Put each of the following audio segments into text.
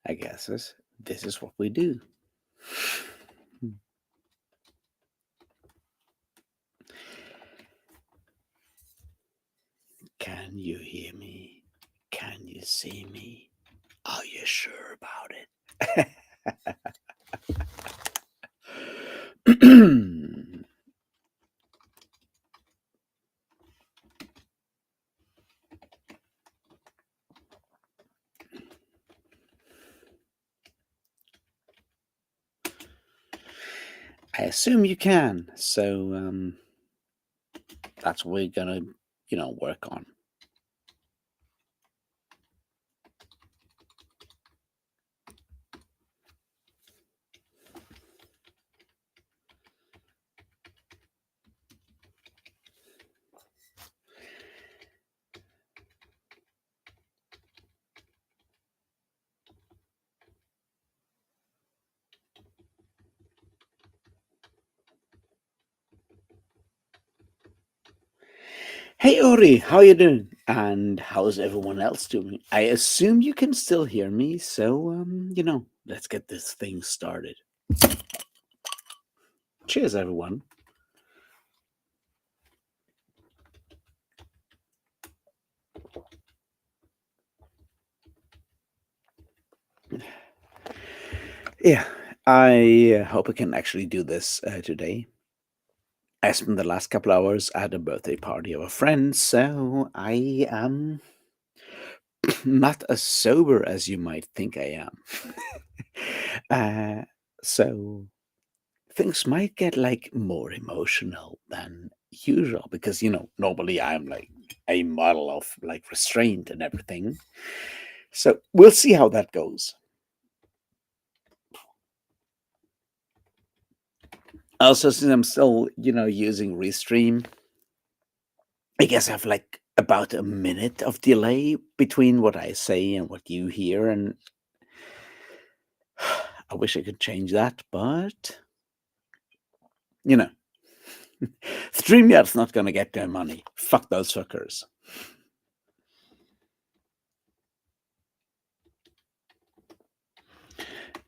I guess this is what we do. Can you hear me? Can you see me? Are you sure about it? I assume you can. So that's what we're gonna, work on. Hey Ori, how you doing? And how's everyone else doing? I assume you can still hear me, so let's get this thing started. Cheers, everyone. Yeah, I hope I can actually do this today. I spent the last couple hours at a birthday party of a friend, so I am not as sober as you might think I am. So things might get like more emotional than usual because normally I'm like a model of like restraint and everything. So we'll see how that goes. Also, since I'm still using Restream, I guess I have like about a minute of delay between what I say and what you hear, and I wish I could change that, but you know, StreamYard's not gonna get their money. Fuck those fuckers.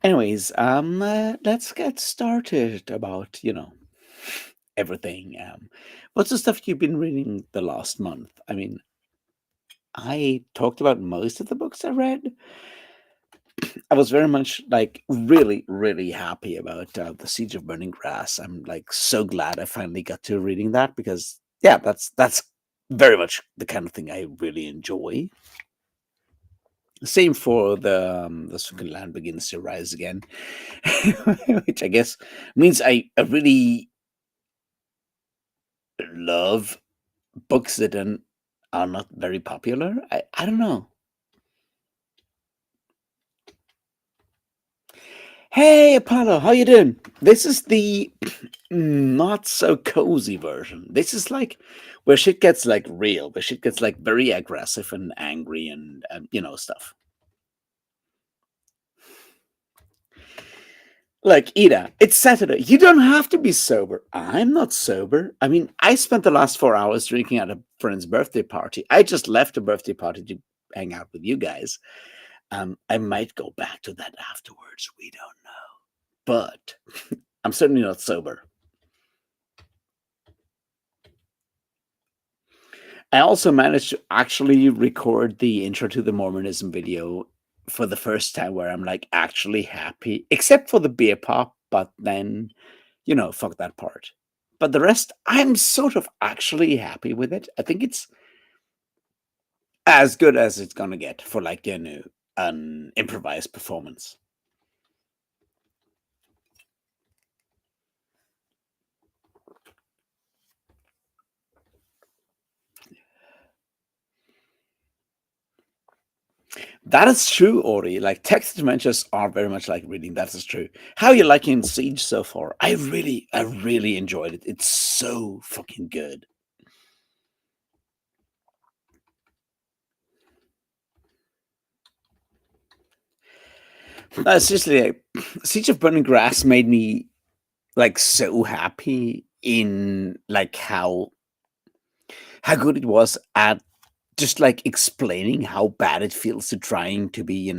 Anyways, let's get started about everything. What's the stuff you've been reading the last month? I mean, I talked about most of the books I read. I was very much like really, really happy about the Siege of Burning Grass. I'm like so glad I finally got to reading that because yeah, that's very much the kind of thing I really enjoy. Same for the Sunken Land Begins to Rise Again, which I guess means I really love books that are not very popular. I don't know. Hey Apollo, how you doing? This is the not so cozy version. This is like where shit gets like real, where shit gets like very aggressive and angry and stuff. Like Ida, it's Saturday. You don't have to be sober. I'm not sober. I mean, I spent the last 4 hours drinking at a friend's birthday party. I just left a birthday party to hang out with you guys. I might go back to that afterwards. We don't know. But I'm certainly not sober. I also managed to actually record the intro to the Mormonism video for the first time where I'm like actually happy, except for the beer pop, but then, fuck that part. But the rest, I'm sort of actually happy with it. I think it's as good as it's gonna get for like, an improvised performance. That is true, Ori. Like text adventures are very much like reading. That is true. How are you liking Siege so far? I really enjoyed it. It's so fucking good. Seriously, like, Siege of Burning Grass made me like so happy in like how good it was at just like explaining how bad it feels to trying to be,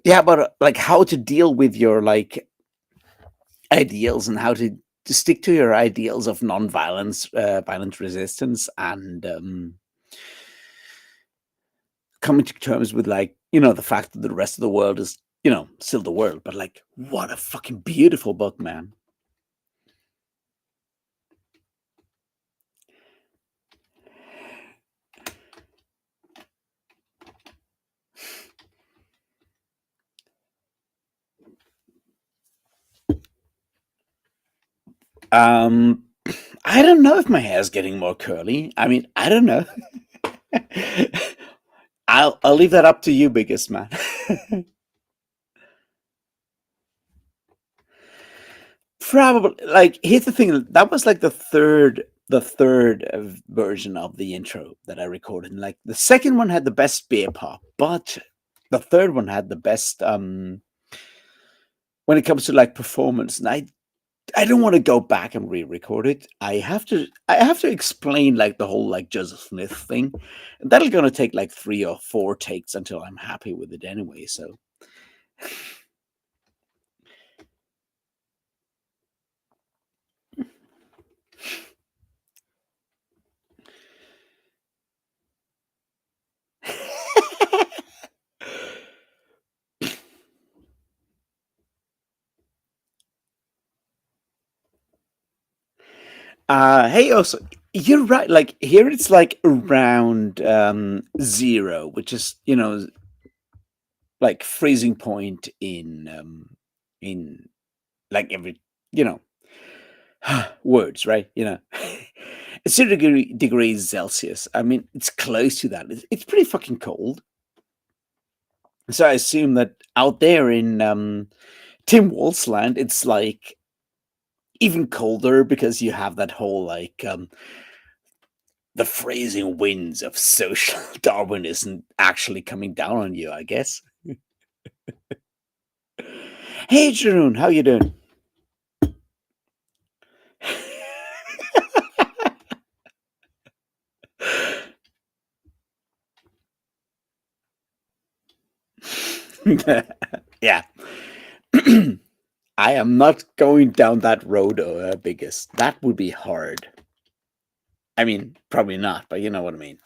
Yeah, but like how to deal with your like ideals and how to stick to your ideals of non-violence, violent resistance, and coming to terms with like the fact that the rest of the world is still the world. But like, what a fucking beautiful book, man. Um, I don't know if my hair's getting more curly. I mean, I don't know. I'll leave that up to you, biggest man. Probably. Like, here's the thing. That was like the third version of the intro that I recorded. And like the second one had the best beer pop, but the third one had the best when it comes to like performance. And I don't want to go back and re-record it. I have to explain like the whole like Joseph Smith thing. And that'll gonna take like 3 or 4 takes until I'm happy with it anyway. So hey, also, you're right. Like here, it's like around 0, which is like freezing point in like every you know words, right? It's 0 degrees Celsius. I mean, it's close to that. It's pretty fucking cold. So I assume that out there in Tim Wolf's land, it's like even colder because you have that whole like the freezing winds of social Darwinism actually coming down on you, I guess. Hey, Jeroen, how you doing? Yeah. I am not going down that road, biggest. That would be hard. I mean, probably not, but you know what I mean.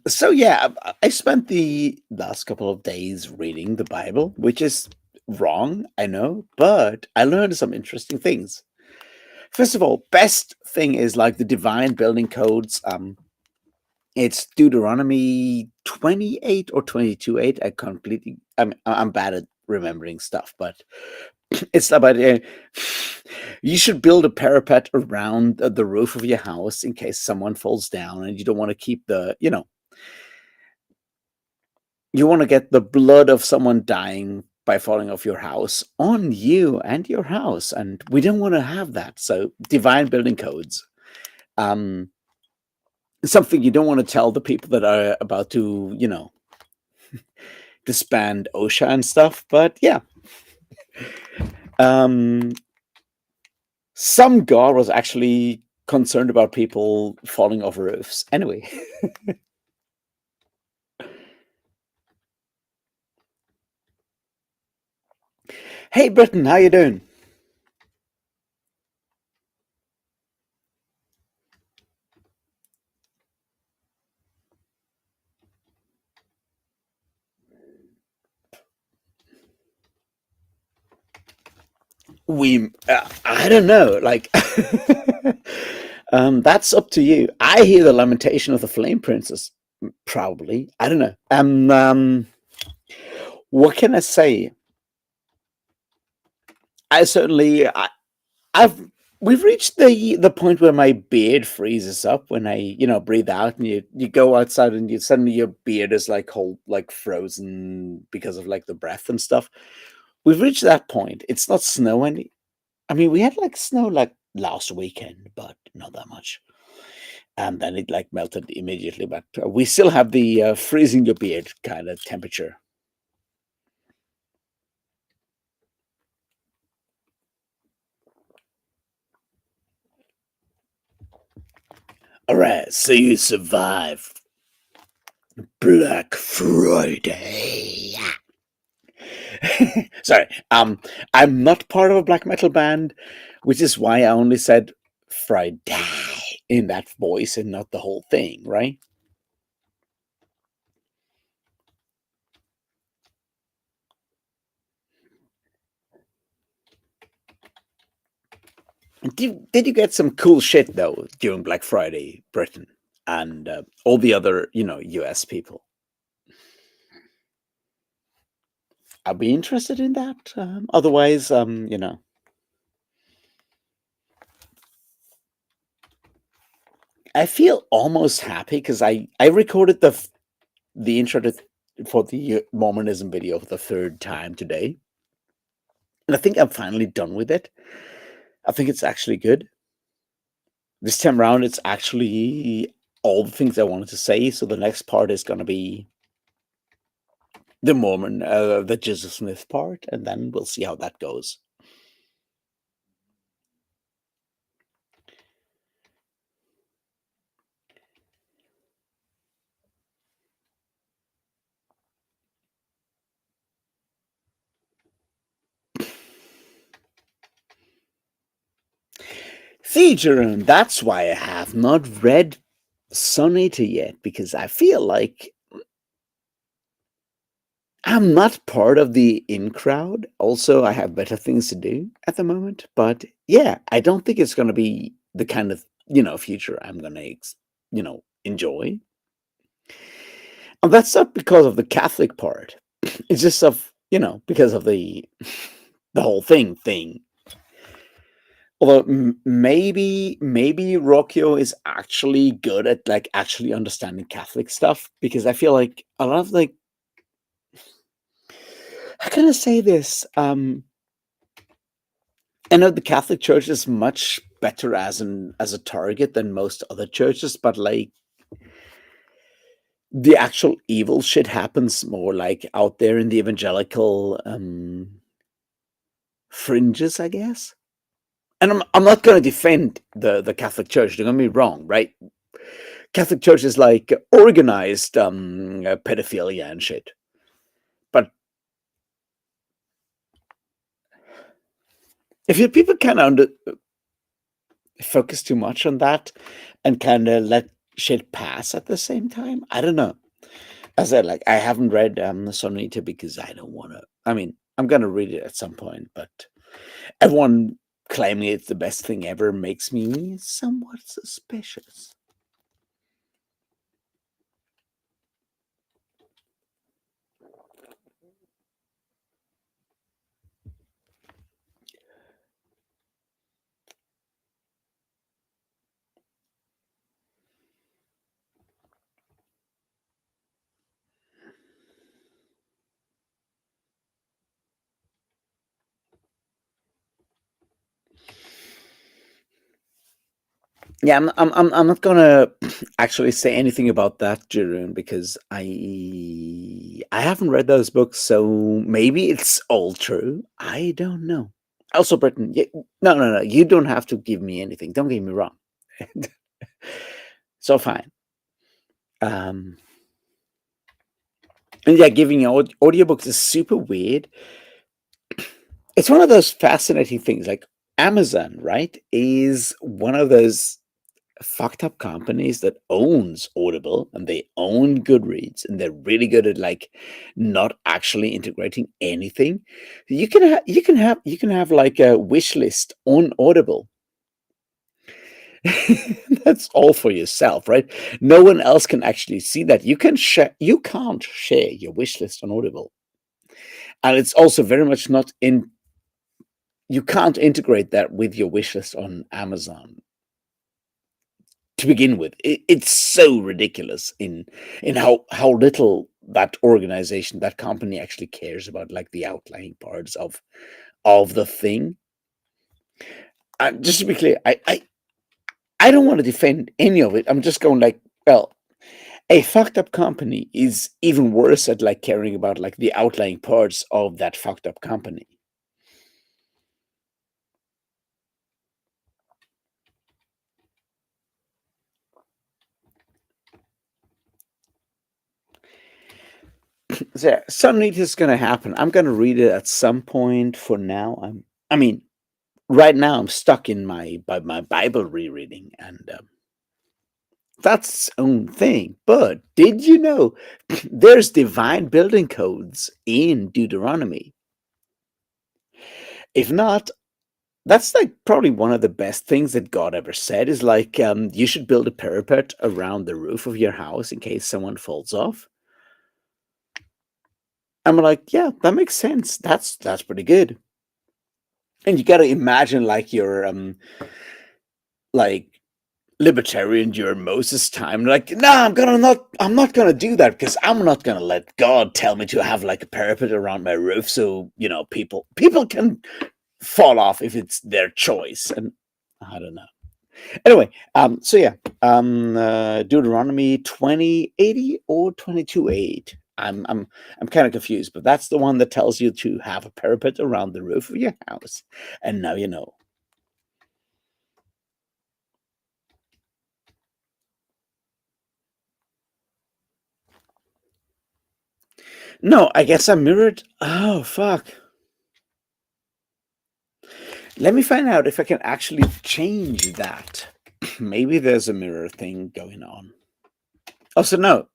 So yeah, I spent the last couple of days reading the Bible, which is wrong, I know, but I learned some interesting things. First of all, best thing is like the divine building codes. It's Deuteronomy 28 or 22:8. I'm bad at remembering stuff, but it's about you should build a parapet around the roof of your house in case someone falls down, and you don't want to keep you want to get the blood of someone dying by falling off your house on you and your house, and we don't want to have that. So divine building codes. Um, Something you don't want to tell the people that are about to disband OSHA and stuff. But yeah, um, some god was actually concerned about people falling off roofs. Anyway, hey Britain, how you doing? I don't know, like, that's up to you. I hear the lamentation of the Flame Princess, probably. I don't know. What can I say? I certainly, I've we've reached the point where my beard freezes up when I breathe out, and you go outside and you suddenly your beard is like whole like frozen because of like the breath and stuff. We've reached that point. It's not snow any. I mean, we had like snow like last weekend, but not that much. And then it like melted immediately. But we still have the freezing your beard kind of temperature. All right, so you survived Black Friday. Sorry, I'm not part of a black metal band, which is why I only said Friday in that voice and not the whole thing, right? Did you get some cool shit though during Black Friday, Britain, and all the other, US people? I'd be interested in that. Otherwise, I feel almost happy because I recorded the intro for the Mormonism video for the third time today, and I think I'm finally done with it. I think it's actually good. This time around, it's actually all the things I wanted to say. So the next part is going to be the Mormon, the Joseph Smith part, and then we'll see how that goes. See, Jerome, that's why I have not read Sonata yet, because I feel like I'm not part of the in crowd. Also, I have better things to do at the moment. But yeah, I don't think it's going to be the kind of, future I'm going to, enjoy. And that's not because of the Catholic part. It's just because of the whole thing. Although maybe Rocchio is actually good at like actually understanding Catholic stuff, because I feel like a lot of like, how can I say this? I know the Catholic Church is much better as a target than most other churches, but like the actual evil shit happens more like out there in the evangelical fringes, I guess. And I'm not going to defend the Catholic Church. Don't get me wrong, right? Catholic Church is like organized pedophilia and shit. But if you people kind of focus too much on that and kind of let shit pass at the same time, I don't know. As I said, like I haven't read Sonita because I don't want to. I mean, I'm gonna read it at some point, but everyone claiming it's the best thing ever makes me somewhat suspicious. Yeah, I'm not gonna actually say anything about that, Jeroen, because I haven't read those books, so maybe it's all true. I don't know. Also, Britain, no, you don't have to give me anything. Don't get me wrong. So fine. Um, and yeah, giving audiobooks is super weird. It's one of those fascinating things. Like Amazon, right, is one of those fucked up companies that owns Audible and they own Goodreads and they're really good at like not actually integrating anything. You can have like a wish list on Audible. That's all for yourself, right? No one else can actually see that. You can't share your wish list on Audible. And it's also very much not in you can't integrate that with your wish list on Amazon to begin with. It's so ridiculous in how little that organization, that company actually cares about like the outlying parts of the thing. Just to be clear, I don't want to defend any of it. I'm just going like, well, a fucked up company is even worse at like caring about like the outlying parts of that fucked up company. So yeah, suddenly this is gonna happen. I'm gonna read it at some point. For now, I mean, right now I'm stuck in my Bible rereading, and that's its own thing. But did you know there's divine building codes in Deuteronomy? If not, that's like probably one of the best things that God ever said is like you should build a parapet around the roof of your house in case someone falls off. I'm like, yeah, that makes sense. That's pretty good. And you got to imagine like your like libertarian during Moses' time, like, no, I'm not gonna do that because I'm not gonna let God tell me to have like a parapet around my roof so people can fall off if it's their choice. And I don't know. Anyway, so yeah, Deuteronomy 2080 or 22:8. I'm kind of confused, but that's the one that tells you to have a parapet around the roof of your house. And now you know. No, I guess I mirrored. Oh fuck. Let me find out if I can actually change that. Maybe there's a mirror thing going on. Also, no.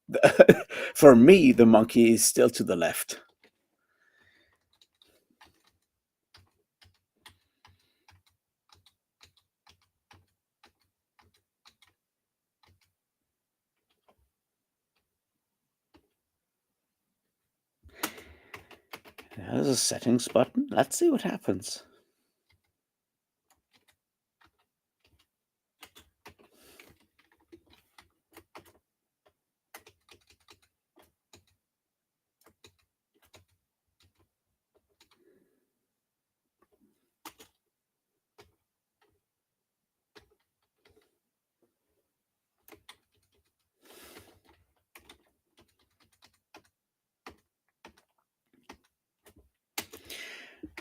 For me, the monkey is still to the left. There's a settings button. Let's see what happens.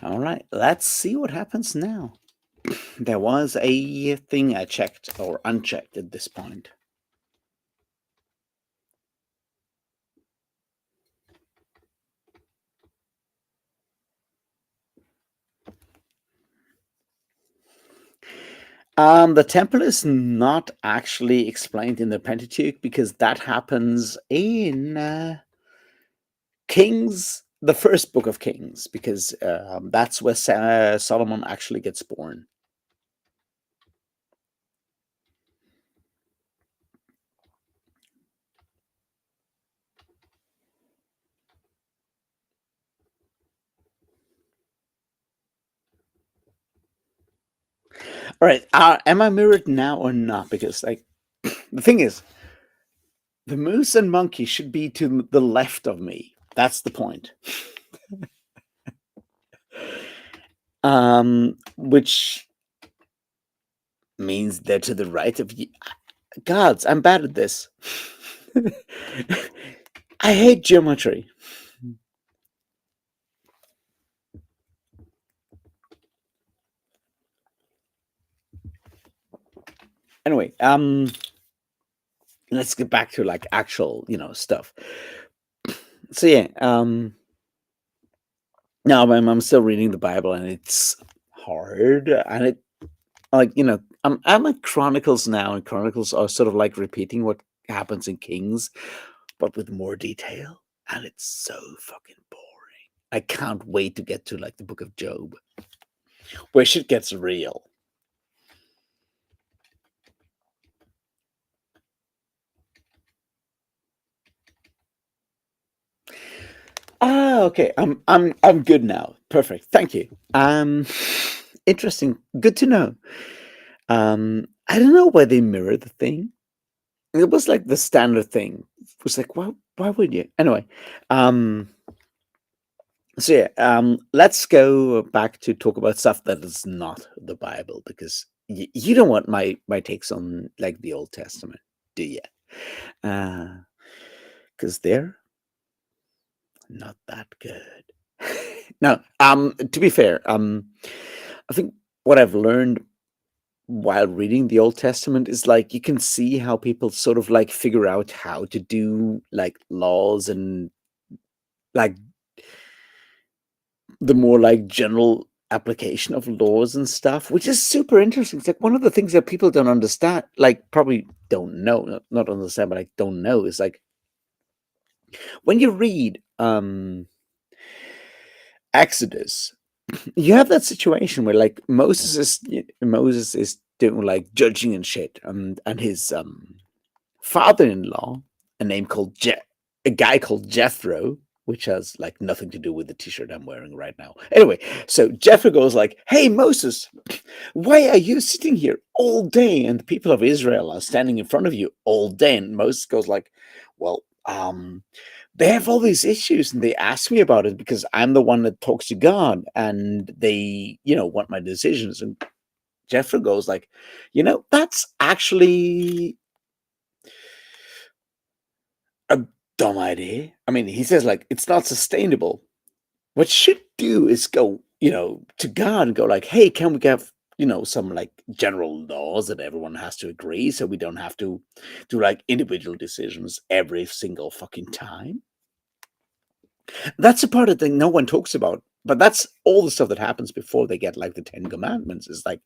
All right, let's see what happens now. There was a thing I checked or unchecked at this point. The temple is not actually explained in the Pentateuch because that happens in Kings, the first book of Kings, because that's where Solomon actually gets born. All right, am I mirrored now or not? Because like the thing is, the moose and monkey should be to the left of me. That's the point. Which means they're to the right of you. Gods, I'm bad at this. I hate geometry. Anyway, let's get back to like actual, stuff. So yeah, no, I'm still reading the Bible and it's hard, and it like I'm at Chronicles now, and Chronicles are sort of like repeating what happens in Kings, but with more detail, and it's so fucking boring. I can't wait to get to like the Book of Job, where shit gets real. Okay. I'm good now. Perfect. Thank you. Interesting. Good to know. I don't know why they mirror the thing. It was like the standard thing. It was like, why would you? Anyway, um, so yeah, let's go back to talk about stuff that is not the Bible because you don't want my takes on like the Old Testament, do you? Because they're not that good. Now, to be fair, I think what I've learned while reading the Old Testament is like you can see how people sort of like figure out how to do like laws and like the more like general application of laws and stuff, which is super interesting. It's like one of the things that people don't understand, like probably don't know, not understand, but like don't know, is like when you read Exodus, you have that situation where like Moses is doing like judging and shit, and his father-in-law, a name called a guy called Jethro, which has like nothing to do with the t-shirt I'm wearing right now. Anyway, so Jethro goes like, "Hey Moses, why are you sitting here all day and the people of Israel are standing in front of you all day?" And Moses goes like, "Well, they have all these issues and they ask me about it because I'm the one that talks to God and they, want my decisions." And Jethro goes like, "That's actually a dumb idea." I mean, he says like it's not sustainable. What you should do is go, to God and go like, "Hey, can we get, some like general laws that everyone has to agree so we don't have to do like individual decisions every single fucking time?" That's the part of the thing no one talks about. But that's all the stuff that happens before they get like the Ten Commandments, is like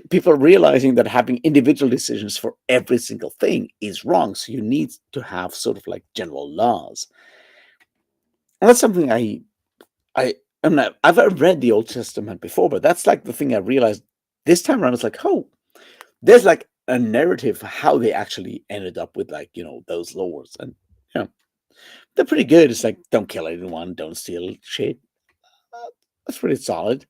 people realizing that having individual decisions for every single thing is wrong. So you need to have sort of like general laws. And that's something I'm not, I've read the Old Testament before, but that's like the thing I realized this time around. It's like, oh, there's like a narrative for how they actually ended up with like, those laws. And, you know, they're pretty good. It's like, don't kill anyone, don't steal shit. That's pretty solid.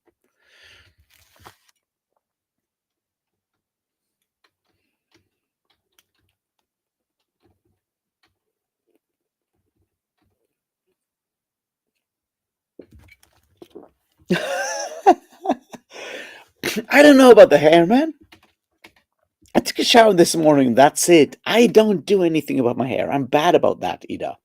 I don't know about the hair, man. I took a shower this morning. That's it. I don't do anything about my hair. I'm bad about that, Ida.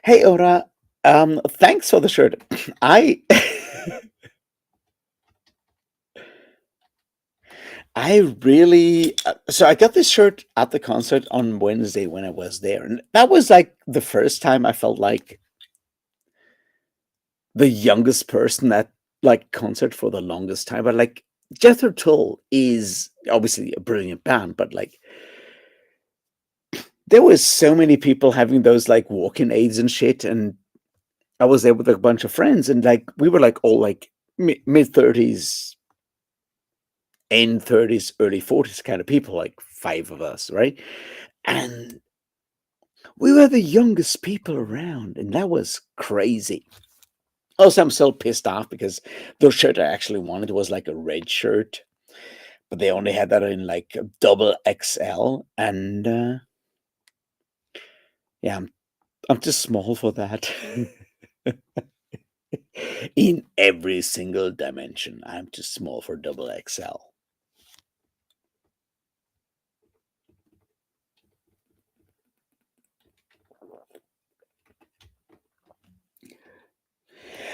Hey, Ora. Thanks for the shirt. I I really so I got this shirt at the concert on Wednesday when I was there, and that was like the first time I felt like the youngest person at like concert for the longest time. But like Jethro Tull is obviously a brilliant band, but like there was so many people having those like walking aids and shit, and I was there with a bunch of friends, and like we were like all like mid 30s, end 30s, early 40s kind of people, like five of us, right? And we were the youngest people around, and that was crazy. Also, I'm so pissed off because the shirt I actually wanted was like a red shirt, but they only had that in like a double XL, and yeah, I'm too small for that. In every single dimension, I'm too small for double XL.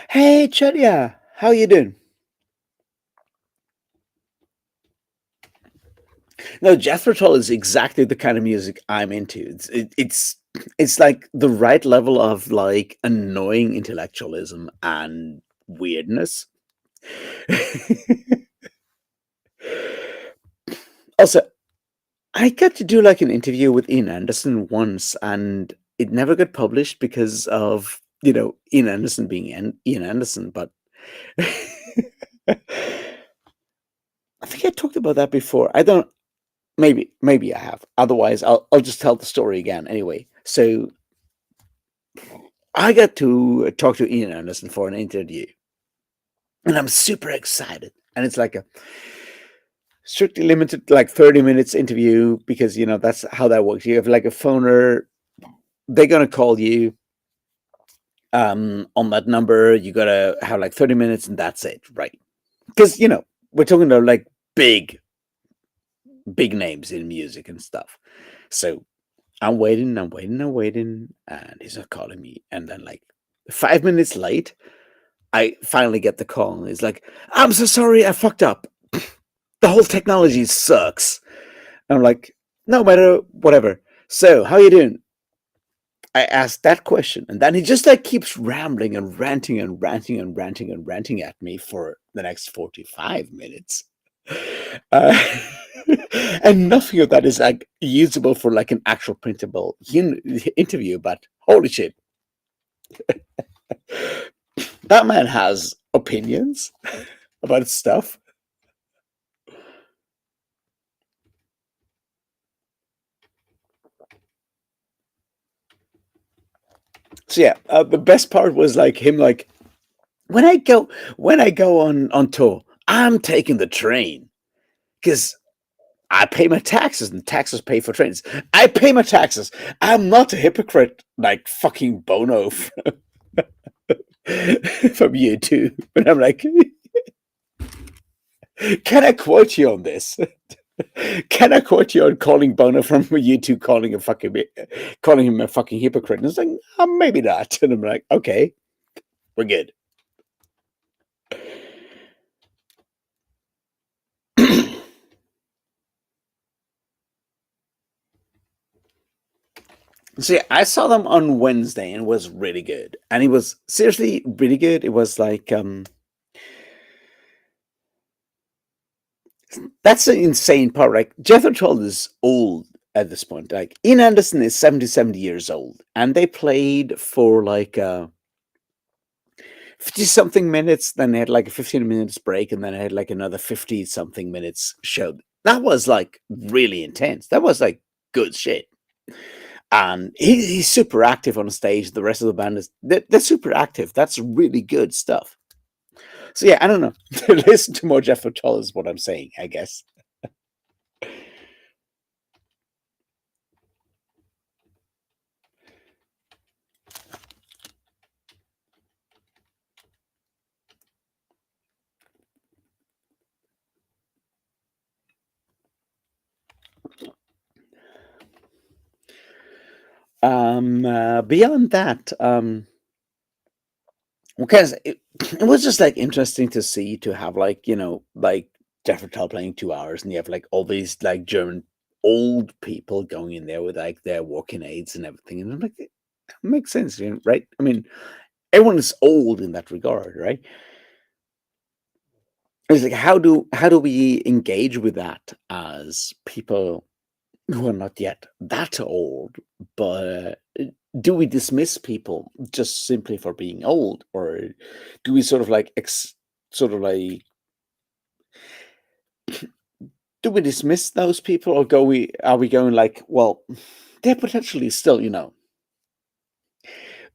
Hey, Chadia, how you doing? No, Jethro Tull is exactly the kind of music I'm into. It's like the right level of like annoying intellectualism and weirdness. Also, I got to do like an interview with Ian Anderson once, and it never got published because of Ian Anderson being Ian Anderson. But I think I talked about that before. I don't. Maybe I have. Otherwise, I'll just tell the story again. Anyway, so I got to talk to Ian Anderson for an interview, and I'm super excited. And it's like a strictly limited, like 30 minutes interview because that's how that works. You have like a phoner. They're gonna call you on that number. You gotta have like 30 minutes, and that's it, right? Because we're talking about like big names in music and stuff. So I'm waiting, I'm waiting, I'm waiting, and he's not calling me. And then like 5 minutes late, I finally get the call, and he's like, "I'm so sorry, I fucked up. The whole technology sucks." And I'm like, "No matter, whatever. So, how you doing?" I asked that question, and then he just like keeps rambling and ranting and ranting and ranting and ranting at me for the next 45 minutes. Uh, and nothing of that is like usable for like an actual printable interview, but holy shit, that man has opinions about stuff. So yeah, the best part was like him like when I go on tour, I'm taking the train because I pay my taxes and taxes pay for trains. I pay my taxes. I'm not a hypocrite like fucking Bono from U2. And I'm like, can I quote you on this? Can I quote you on calling Bono from U2 calling him a fucking hypocrite? And it's like, maybe not. And I'm like, okay, we're good. So yeah, I saw them on Wednesday and it was really good. And it was seriously really good. It was like that's the insane part. Like Jethro Tull is old at this point. Like Ian Anderson is 70 years old. And they played for like 50 something minutes, then they had like a 15 minutes break, and then I had like another 50 something minutes show. That was like really intense. That was like good shit. And he's super active on stage. The rest of the band is they're super active. That's really good stuff. So yeah, I don't know. Listen to more Jeff Tull is what I'm saying, I guess. Beyond that, because it was just like interesting to see to have like like Jeffrey Tull playing 2 hours, and you have like all these like German old people going in there with like their walking aids and everything, and I'm like, it makes sense, right? I mean, everyone is old in that regard, right? It's like how do we engage with that as people who are not yet that old, but do we dismiss people just simply for being old, or do we sort of like sort of like do we dismiss those people, or go we are we going like, well, they're potentially still,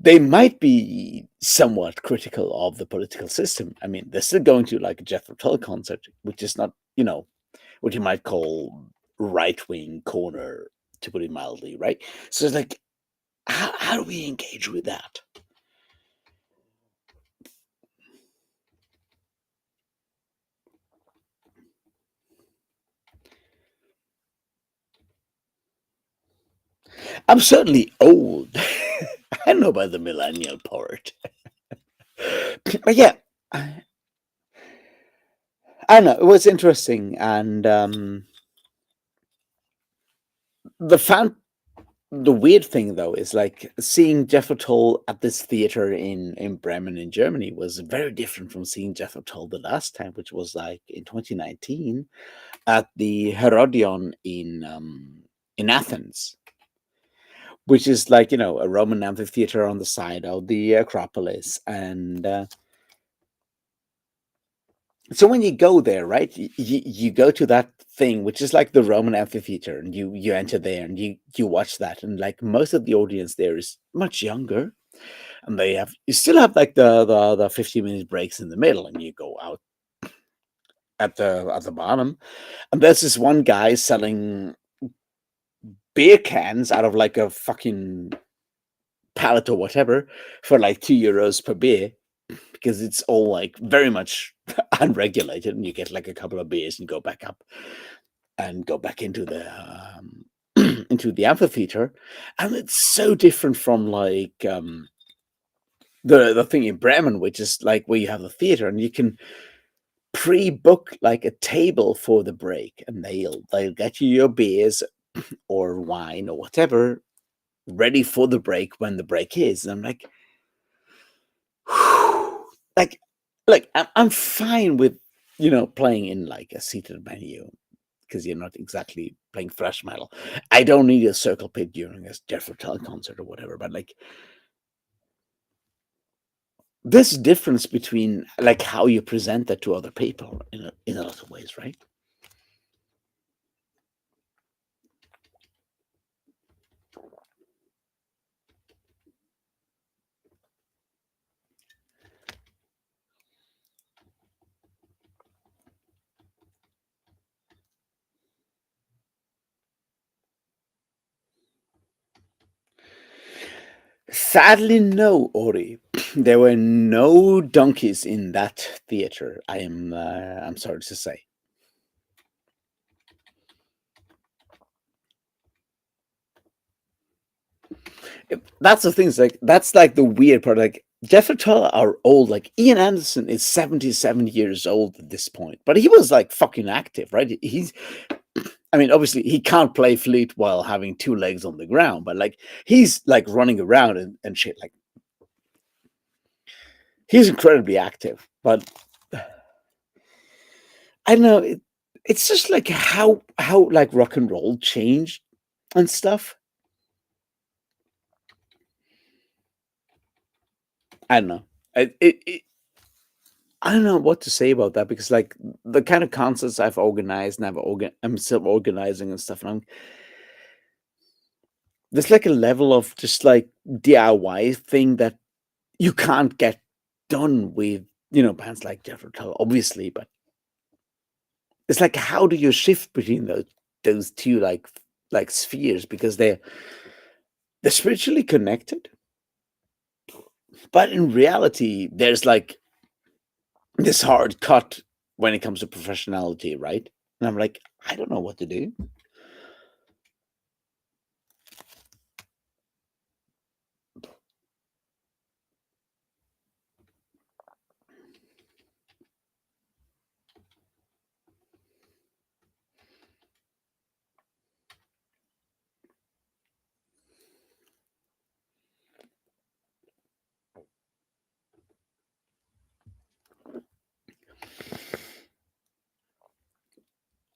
they might be somewhat critical of the political system. I mean, they're still going to like a Jethro Tull concert, which is not, what you might call right wing corner, to put it mildly, right? So it's like, how do we engage with that? I'm certainly old. I know about the millennial part. But yeah, I don't know. It was interesting, and the fan. The weird thing though is like seeing Jethro Tull at this theater in Bremen in Germany was very different from seeing Jethro Tull the last time, which was like in 2019 at the Herodion in Athens, which is like a Roman amphitheater on the side of the Acropolis. And so when you go there, right, you go to that thing which is like the Roman amphitheater, and you enter there and you watch that, and like most of the audience there is much younger, and you still have like the 15-minute breaks in the middle, and you go out at the bottom, and there's this one guy selling beer cans out of like a fucking pallet or whatever for like €2 per beer, because it's all like very much unregulated, and you get like a couple of beers and go back up and go back into the into the amphitheater. And it's so different from like the thing in Bremen, which is like where you have the theater and you can pre-book like a table for the break, and they'll get you your beers or wine or whatever ready for the break when the break is. And I'm like, like, I'm fine with playing in like a seated menu because you're not exactly playing thrash metal. I don't need a circle pit during a Jeff Tull concert or whatever, but like this difference between like how you present that to other people in a lot of ways, right? Sadly, no, Ori. There were no donkeys in that theater. I'm sorry to say. That's the thing. Is like that's like the weird part. Like Jeff and Tull are old. Like Ian Anderson is 77 years old at this point, but he was like fucking active, right? I mean, obviously he can't play flute while having two legs on the ground, but like he's like running around and shit. Like he's incredibly active. But I don't know. It's just like how like rock and roll changed and stuff. I don't know. I don't know what to say about that because like the kind of concerts I've organized and I'm still organizing and stuff, and there's like a level of just like DIY thing that you can't get done with bands like Jethro Tull, obviously, but it's like how do you shift between those two like spheres because they're spiritually connected, but in reality there's like this hard cut when it comes to professionality, right? And I'm like, I don't know what to do.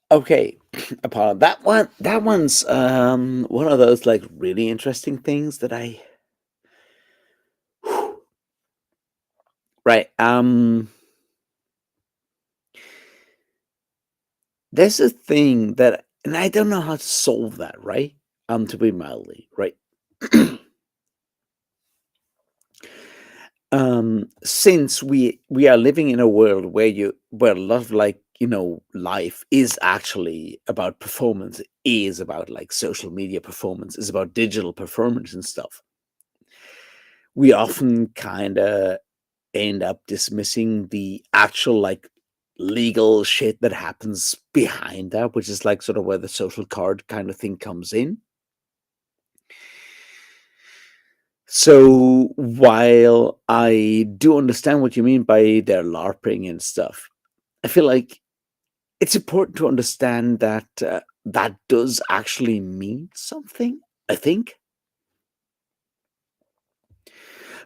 Okay, Apollo. That one's one of those like really interesting things that I right. There's a thing that and I don't know how to solve that, right? To be mildly, right? Since we are living in a world where a lot of like life is actually about performance, is about like social media performance, is about digital performance and stuff. We often kind of end up dismissing the actual like legal shit that happens behind that, which is like sort of where the social card kind of thing comes in. So while I do understand what you mean by their LARPing and stuff, I feel like it's important to understand that that does actually mean something. I think,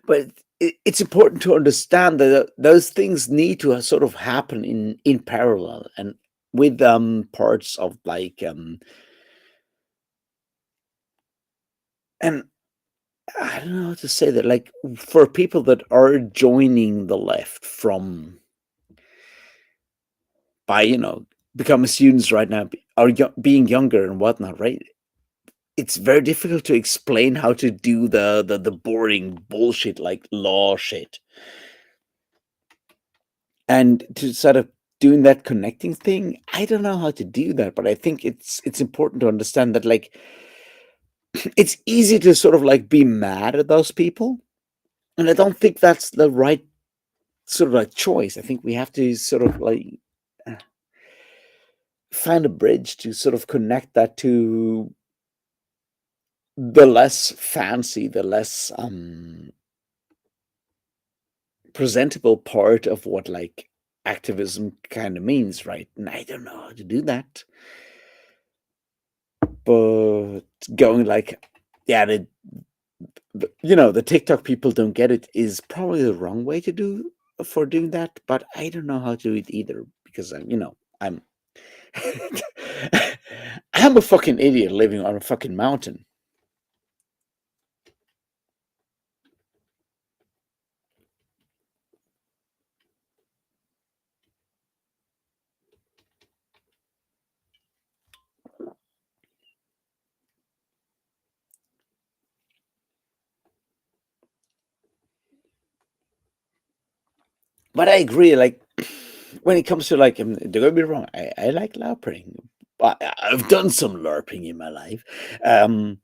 but it's important to understand that those things need to sort of happen in parallel and with parts of like and I don't know how to say that like for people that are joining the left from by becoming students right now or being younger and whatnot, right? It's very difficult to explain how to do the boring bullshit like law shit and to sort of doing that connecting thing. I don't know how to do that, but I think it's important to understand that like it's easy to sort of like be mad at those people, and I don't think that's the right sort of like choice. I think we have to sort of like uh, find a bridge to sort of connect that to the less fancy, the less presentable part of what like activism kind of means, right? And I don't know how to do that, but going like, yeah, the TikTok people don't get it is probably the wrong way to do for doing that. But I don't know how to do it either because I'm I'm a fucking idiot living on a fucking mountain. But I agree, like when it comes to like, don't get me wrong, I like LARPing. I've done some LARPing in my life. Um,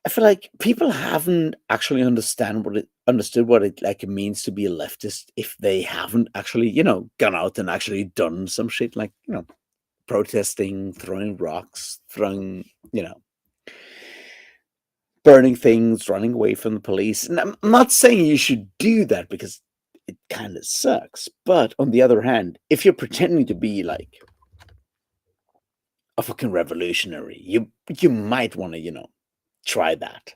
I feel like people haven't actually understood what it like it means to be a leftist if they haven't actually, gone out and actually done some shit like, protesting, throwing rocks, throwing, burning things, running away from the police. And I'm not saying you should do that because it kind of sucks. But on the other hand, if you're pretending to be like a fucking revolutionary, you might want to, try that.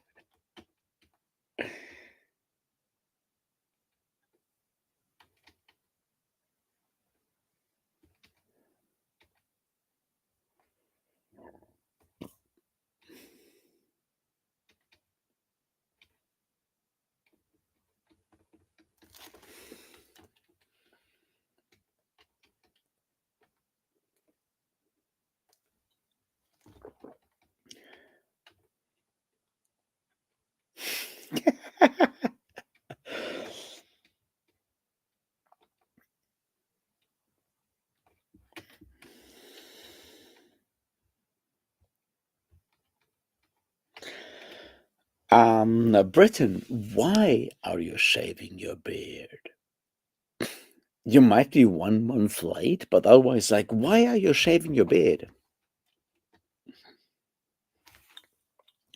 Britain, why are you shaving your beard? You might be 1 month late, but otherwise, like, why are you shaving your beard?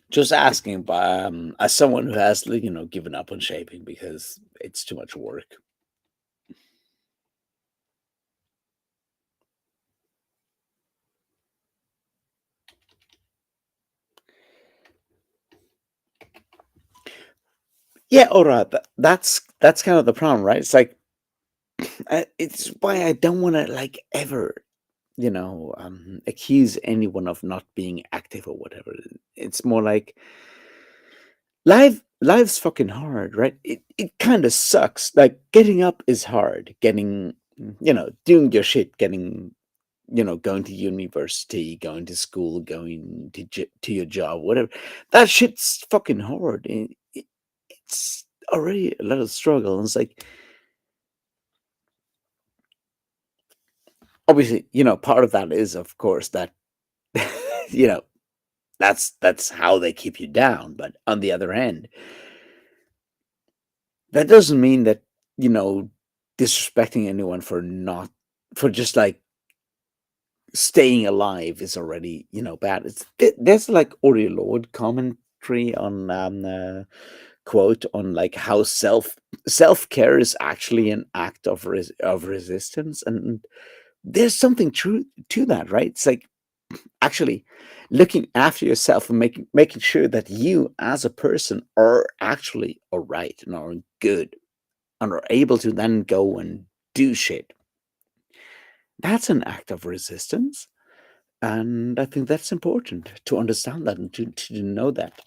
Just asking, as someone who has, given up on shaving because it's too much work. Yeah, all right. That's kind of the problem, right? It's like it's why I don't want to like ever, accuse anyone of not being active or whatever. It's more like life's fucking hard, right? It kind of sucks. Like getting up is hard. Getting, doing your shit, getting, going to university, going to school, going to your job, whatever. That shit's fucking hard. It's already a lot of struggle. And it's like obviously, part of that is of course that you know, that's how they keep you down. But on the other hand, that doesn't mean that, you know, disrespecting anyone for not for just like staying alive is already, bad. There's like Ori Lord commentary on quote on like how self-care is actually an act of of resistance, and there's something true to that, right? It's like actually looking after yourself and making sure that you as a person are actually all right and are good and are able to then go and do shit. That's an act of resistance. And I think that's important to understand that and to know that.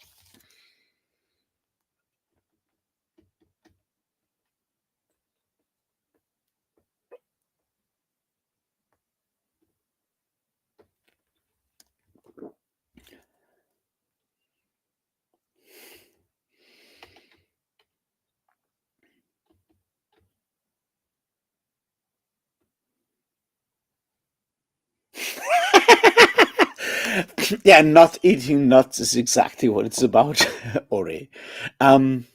Yeah, not eating nuts is exactly what it's about, Ori. Um,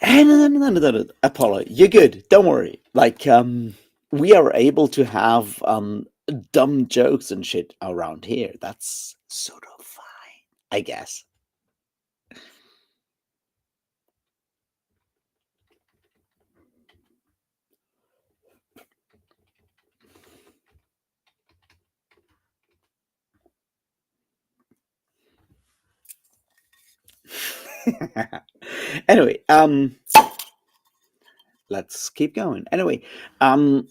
no, Apollo, you're good. Don't worry. Like, we are able to have dumb jokes and shit around here. That's sort of fine, I guess. Anyway, let's keep going. Anyway, um,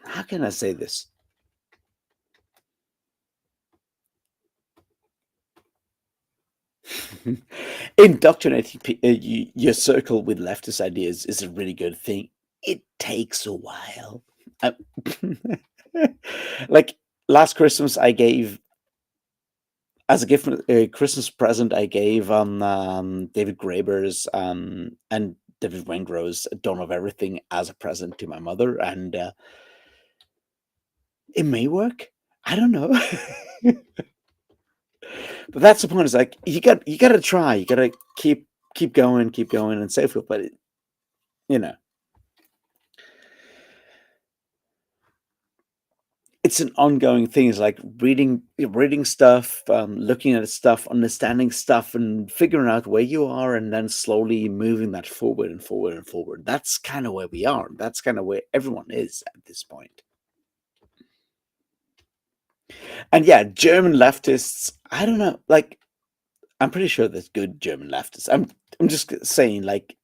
how can I say this? Indoctrinating your circle with leftist ideas is a really good thing. It takes a while. Uh, like last Christmas, I gave as a gift, a Christmas present, I gave David Graeber's and David Wengrow's Dawn of Everything as a present to my mother, and it may work. I don't know, but that's the point. Is like you got to try. You got to keep going, and so forth. But you know, it's an ongoing thing. It's like reading stuff, looking at stuff, understanding stuff, and figuring out where you are, and then slowly moving that forward and forward and forward. That's kind of where we are. That's kind of where everyone is at this point. And yeah, German leftists. I don't know. Like, I'm pretty sure there's good German leftists. I'm just saying, like,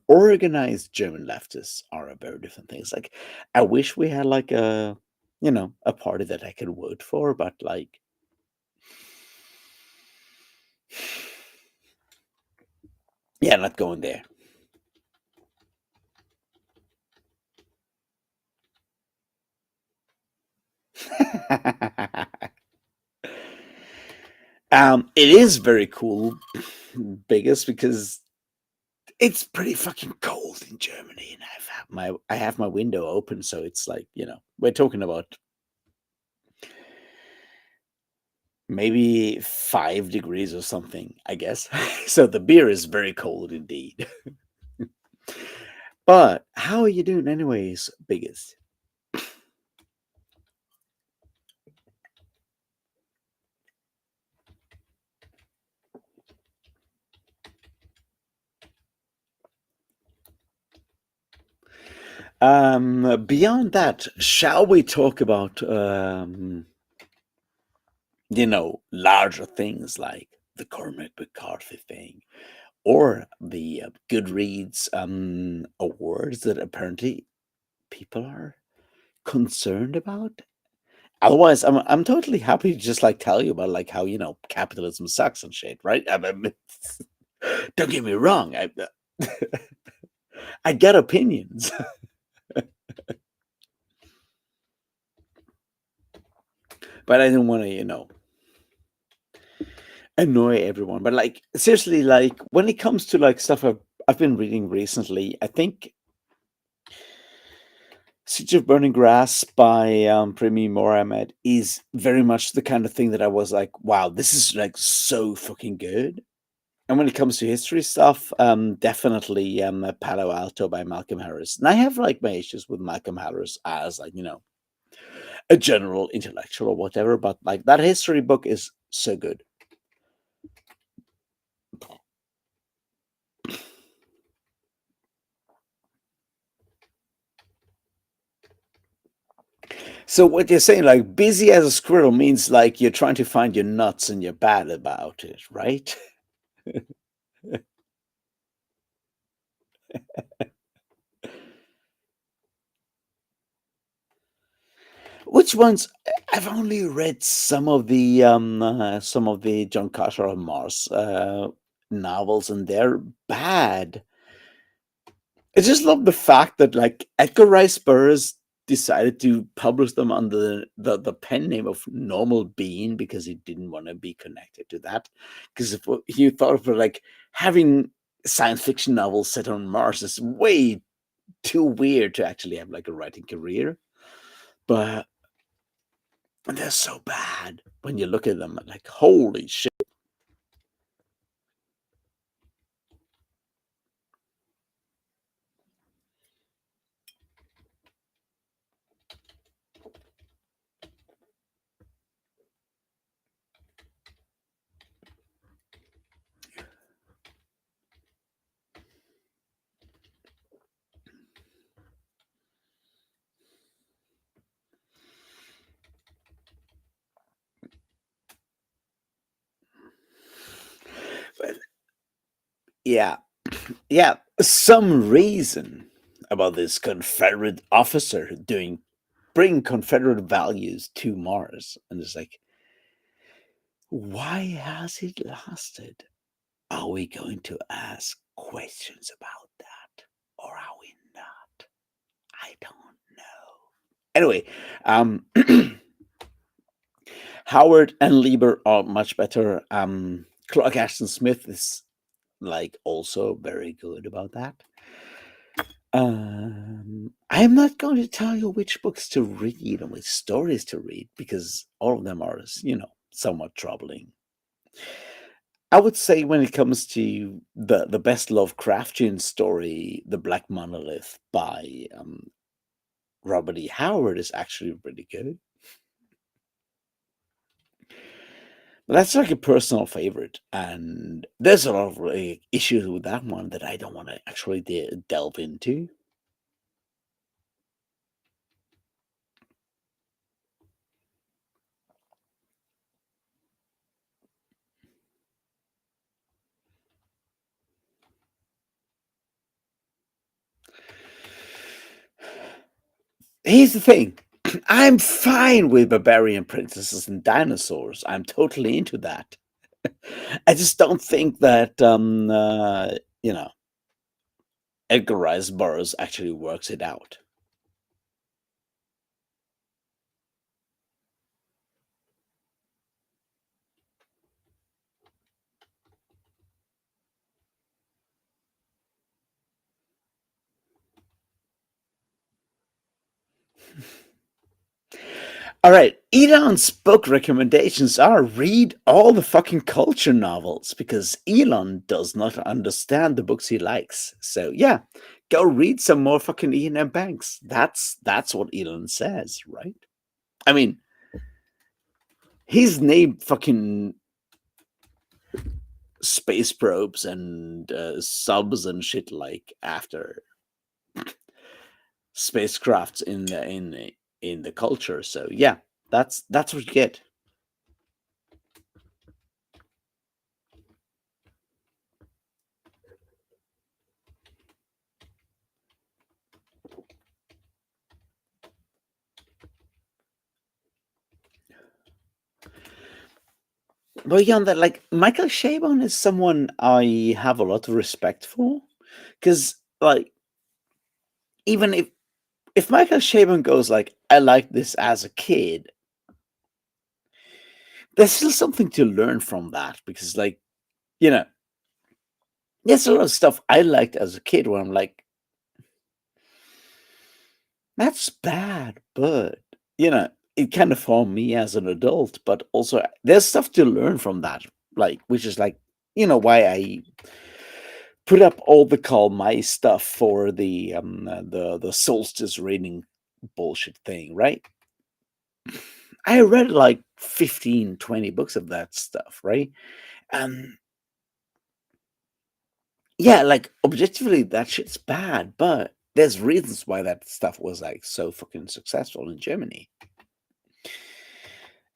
organized German leftists are a very different thing. It's like, I wish we had like a party that I could vote for, but like, yeah, not going there. It is very cool, biggest because it's pretty fucking cold in Germany, and I have my window open, so it's like we're talking about maybe 5 degrees or something, I guess. So the beer is very cold indeed. But how are you doing, anyways, biggest? Beyond that, shall we talk about larger things like the Cormac McCarthy thing or the Goodreads awards that apparently people are concerned about? Otherwise, I'm totally happy to just like tell you about like how capitalism sucks and shit, right? Don't get me wrong, I get opinions, but I don't want to annoy everyone. But like seriously, like when it comes to like stuff I've been reading recently, I think Siege of Burning Grass by Premi Moramed is very much the kind of thing that I was like, wow, this is like so fucking good. And when it comes to history stuff, definitely Palo Alto by Malcolm Harris. And I have like my issues with Malcolm Harris as like, a general intellectual or whatever, but like that history book is so good. So what you're saying, like busy as a squirrel means like you're trying to find your nuts and you're bad about it, right? Which ones? I've only read some of the John Carter of Mars novels, and they're bad. I just love the fact that like Edgar Rice Burroughs decided to publish them under the pen name of Normal Being because he didn't want to be connected to that. Because if he thought of like having science fiction novels set on Mars is way too weird to actually have like a writing career. But they're so bad when you look at them, like holy shit. Yeah, yeah, some reason about this Confederate officer doing bring Confederate values to Mars, and it's like, why has it lasted? Are we going to ask questions about that, or are we not? I don't know. Anyway, um, Howard and Lieber are much better. Clark Ashton Smith is like also very good about that. I'm not going to tell you which books to read and which stories to read because all of them are, somewhat troubling. I would say when it comes to the best Lovecraftian story, The Black Monolith by Robert E. Howard is actually really good. But that's like a personal favorite, and there's a lot of really issues with that one that I don't want to actually delve into. Here's the thing. I'm fine with barbarian princesses and dinosaurs. I'm totally into that. I just don't think that you know Edgar Rice Burroughs actually works it out. All right, Elon's book recommendations are read all the fucking culture novels because Elon does not understand the books he likes. So yeah, go read some more fucking Ian M. Banks. That's what Elon says, right? I mean, he's named fucking space probes and subs and shit like after spacecrafts in the culture. So yeah, that's what you get. But beyond that, like Michael Chabon is someone I have a lot of respect for, because like even if Michael Chabon goes like, I liked this as a kid, there's still something to learn from that because like you know there's a lot of stuff I liked as a kid where I'm like, that's bad, but it kind of formed me as an adult. But also, there's stuff to learn from that, like which is like why I put up all the call my stuff for the solstice reading bullshit thing, right? I read like 15, 20 books of that stuff, right? And yeah, like objectively that shit's bad, but there's reasons why that stuff was like so fucking successful in Germany.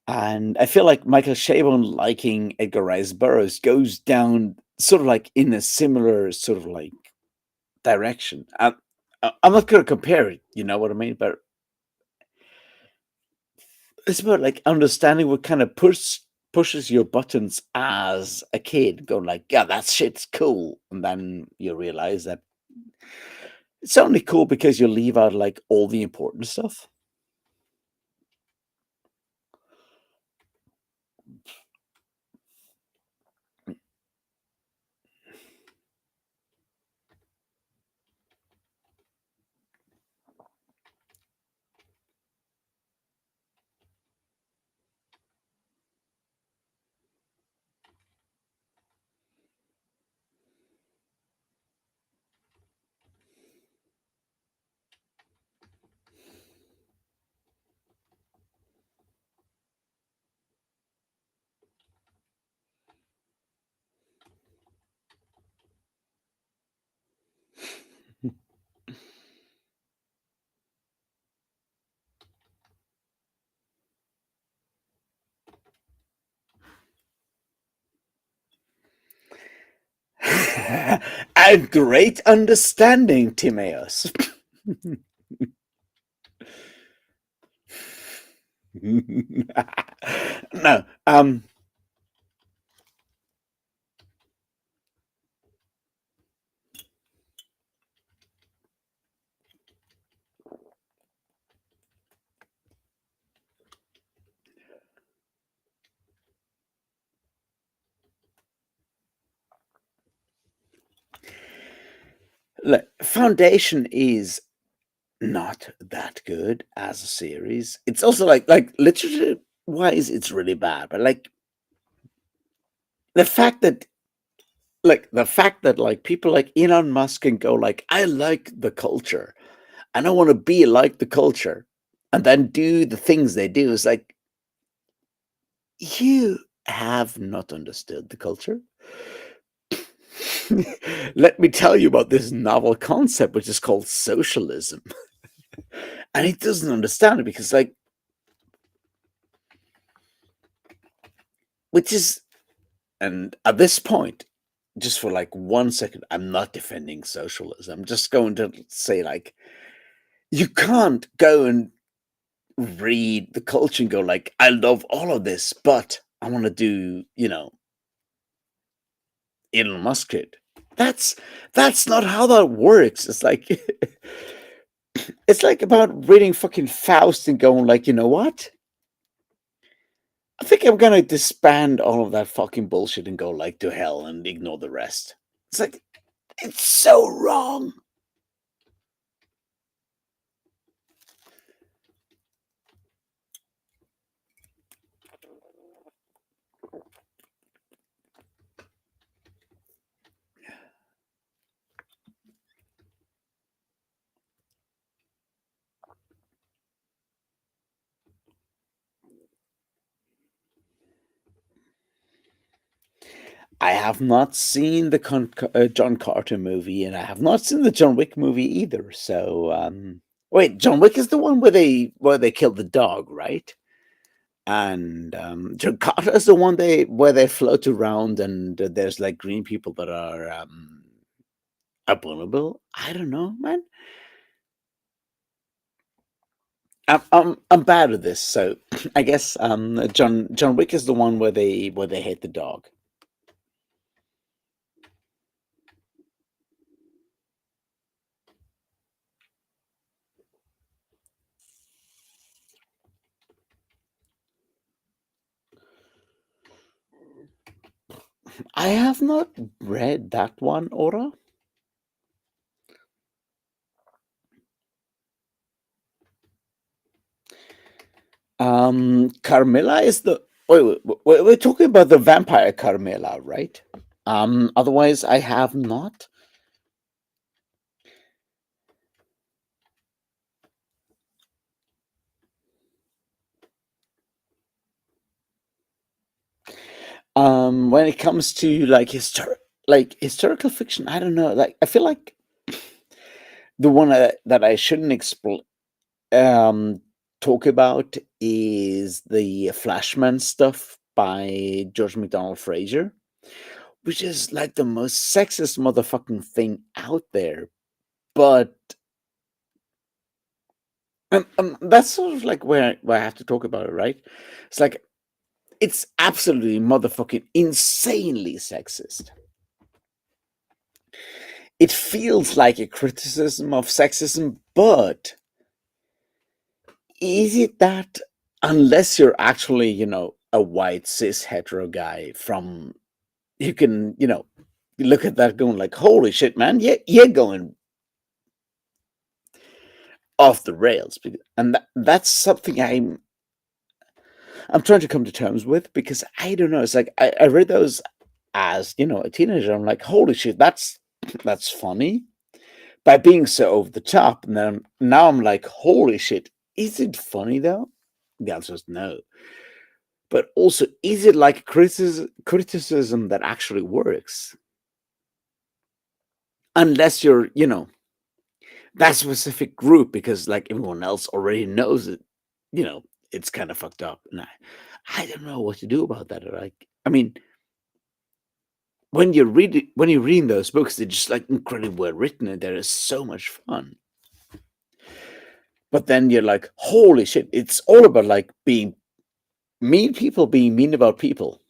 And I feel like Michael Chabon liking Edgar Rice Burroughs goes down sort of like in a similar sort of like direction. I'm not going to compare it, you know what I mean? But it's about like understanding what kind of pushes your buttons as a kid, going like, yeah, that shit's cool, and then you realize that it's only cool because you leave out like all the important stuff. A great understanding, Timaeus. No, look, Foundation is not that good as a series. It's also like literature wise, it's really bad. But the fact that the fact that people like Elon Musk can go like, I like the culture and I want to be like the culture, and then do the things they do is like, you have not understood the culture. Let me tell you about this novel concept, which is called socialism. And he doesn't understand it because, like, which is, and at this point, just for like 1 second, I'm not defending socialism. I'm just going to say, like, you can't go and read the culture and go, like, I love all of this, but I want to do, Elon Musk it. That's that's not how that works. It's like it's like about reading fucking Faust and going like, you know what? I think I'm gonna disband all of that fucking bullshit and go like to hell and ignore the rest. It's like it's so wrong. I have not seen the John Carter movie, and I have not seen the John Wick movie either. So, wait, John Wick is the one where they killed the dog, right? And John Carter is the one where they float around, and there's like green people that are vulnerable. I don't know, man. I'm bad at this, so I guess John Wick is the one where they hate the dog. I have not read that one, Aura. Carmilla is the we're talking about the vampire Carmilla, right? Otherwise, I have not. When it comes to like historical fiction, I don't know. Like, I feel like the one that I shouldn't um talk about is the Flashman stuff by George McDonald Fraser, which is like the most sexist motherfucking thing out there. But that's sort of like where I have to talk about it, right? It's like it's absolutely motherfucking insanely sexist. It feels like a criticism of sexism, but is it that, unless you're actually, a white cis hetero guy from, you can, look at that going like, holy shit, man, yeah, you're going off the rails. And that's something I'm trying to come to terms with, because I don't know. It's like I read those as, a teenager. I'm like, holy shit, that's funny by being so over the top. And then now I'm like, holy shit, is it funny though? The answer is no. But also, is it like criticism that actually works? Unless you're, that specific group, because like everyone else already knows it, you know, it's kind of fucked up. And I don't know what to do about that. Like, I mean, when you're reading those books, they're just like incredibly well written, and there is so much fun. But then you're like, holy shit! It's all about like being mean people being mean about people.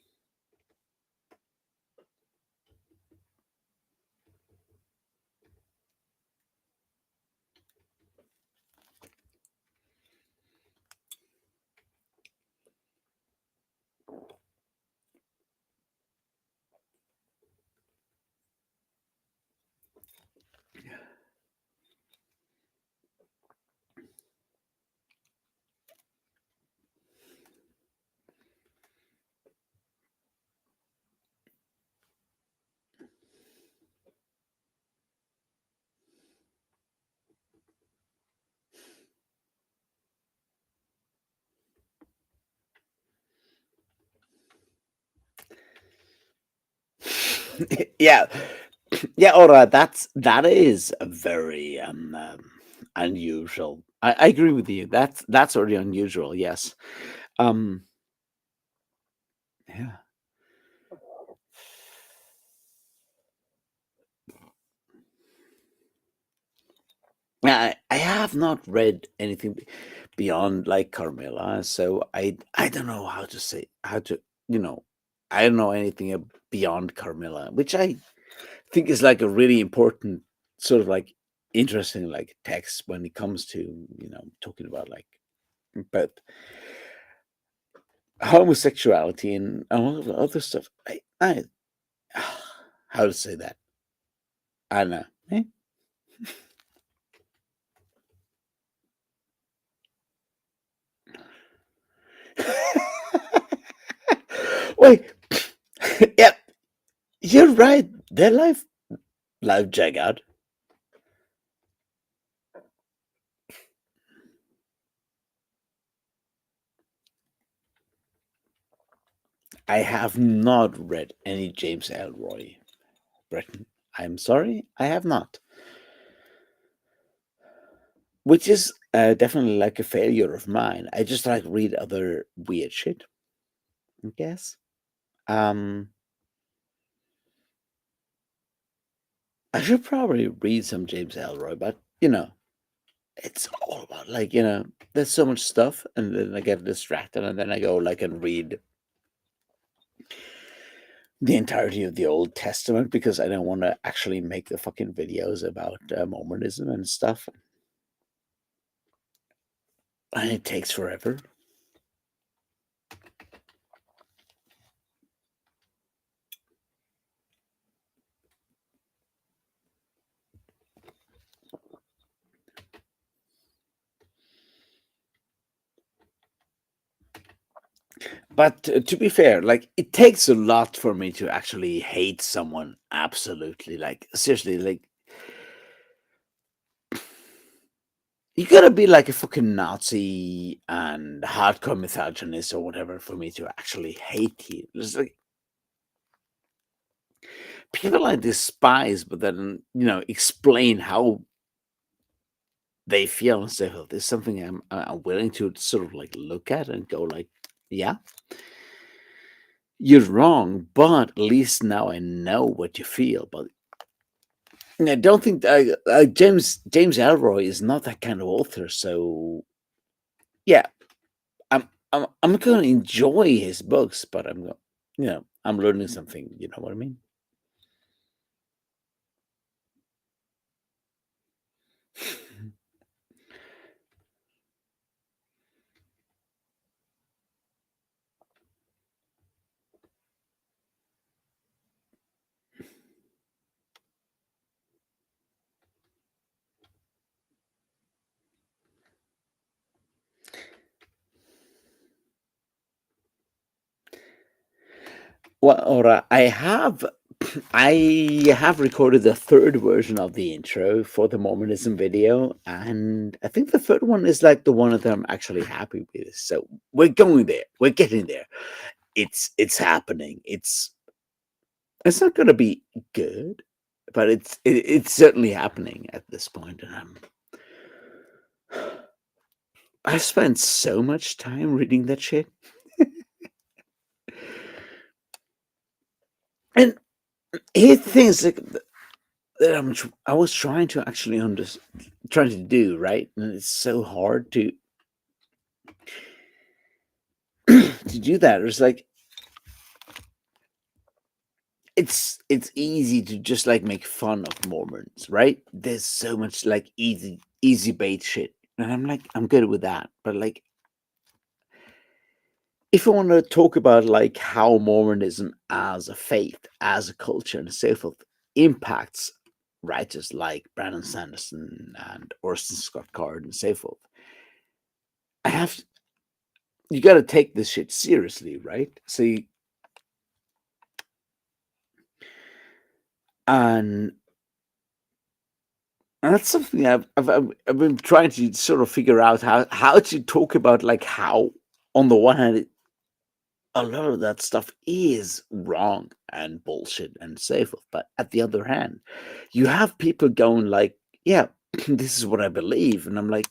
Yeah, yeah. All right, that is a very unusual. I agree with you. That's already unusual. Yes. Um. Yeah. I have not read anything beyond like Carmilla, so I don't know how to say how to you know I don't know anything beyond Carmilla, which I think is like a really important sort of like interesting like text when it comes to talking about like but homosexuality and all of the other stuff. I how to say that? I don't know. Eh? Wait, yeah, you're right. Their life jagged. I have not read any James Elroy Breton. I'm sorry, I have not. Which is definitely like a failure of mine. I just like read other weird shit, I guess. Um, I should probably read some James Elroy, but it's all about like there's so much stuff, and then I get distracted, and then I go like and read the entirety of the Old Testament because I don't want to actually make the fucking videos about Mormonism and stuff, and it takes forever. But to be fair, like it takes a lot for me to actually hate someone absolutely. Like seriously, like you gotta be like a fucking Nazi and hardcore misogynist or whatever for me to actually hate you. It's like people I despise, but then explain how they feel and say, "Oh, there's something I'm willing to sort of like look at and go like, yeah, you're wrong, but at least now I know what you feel." But I don't think James Elroy is not that kind of author. So yeah, I'm going to enjoy his books, but I'm learning something. You know what I mean? Well, Ora, I have recorded the third version of the intro for the Mormonism video, and I think the third one is like the one that I'm actually happy with. So we're going there. We're getting there. It's happening. It's not going to be good, but it's certainly happening at this point, and I spent so much time reading that shit, and Here things that I was trying to actually trying to do right, and it's so hard to do that. It's like it's easy to just like make fun of Mormons, right? There's so much like easy bait shit, and I'm like I'm good with that. But like if I want to talk about like how Mormonism as a faith, as a culture, and so forth impacts writers like Brandon Sanderson and Orson Scott Card and so forth, I have you got to take this shit seriously, right? See, and that's something I've been trying to sort of figure out how to talk about like how on the one hand a lot of that stuff is wrong and bullshit and so forth, but at the other hand, you have people going like, yeah, this is what I believe, and I'm like,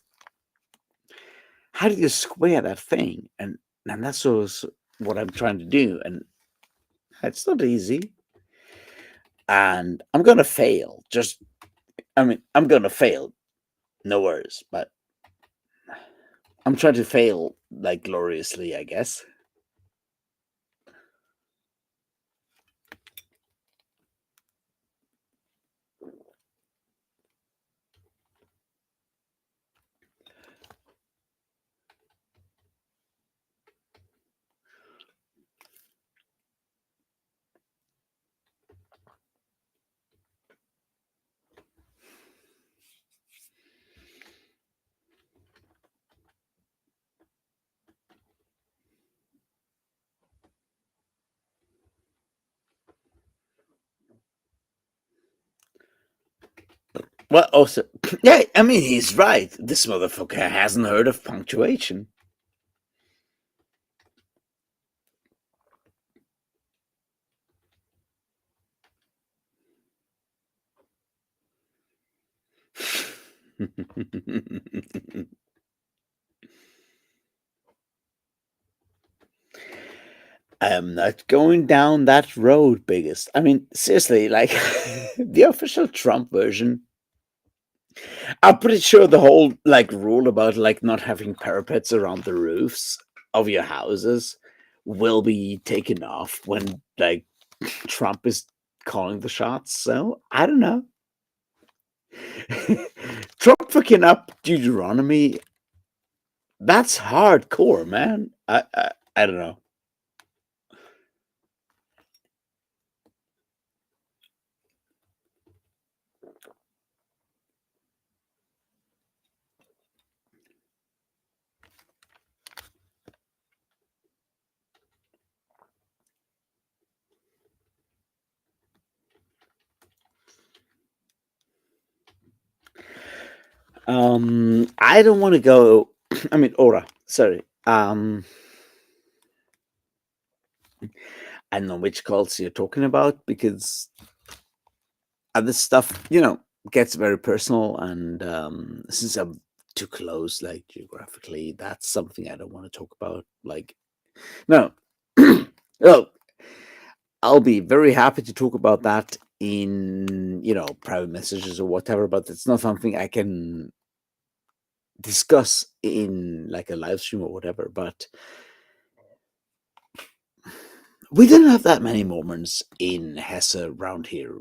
how do you square that thing? And that's sort of what I'm trying to do, and it's not easy, and I'm gonna fail. Just, I mean, I'm gonna fail, no worries, but I'm trying to fail like gloriously, I guess. Well, also, yeah, I mean, he's right. This motherfucker hasn't heard of punctuation. I'm not going down that road, biggest. I mean, seriously, like the official Trump version. I'm pretty sure the whole like rule about like not having parapets around the roofs of your houses will be taken off when like Trump is calling the shots. So I don't know. Trump fucking up Deuteronomy. That's hardcore, man. I don't know. I don't want to go. I mean, Aura. Sorry. I don't know which cults you're talking about because this stuff, gets very personal, and since I'm too close, like geographically, that's something I don't want to talk about. Like, no, oh, I'll be very happy to talk about that in private messages or whatever, but it's not something I can discuss in like a live stream or whatever. But we didn't have that many moments in Hesse around here.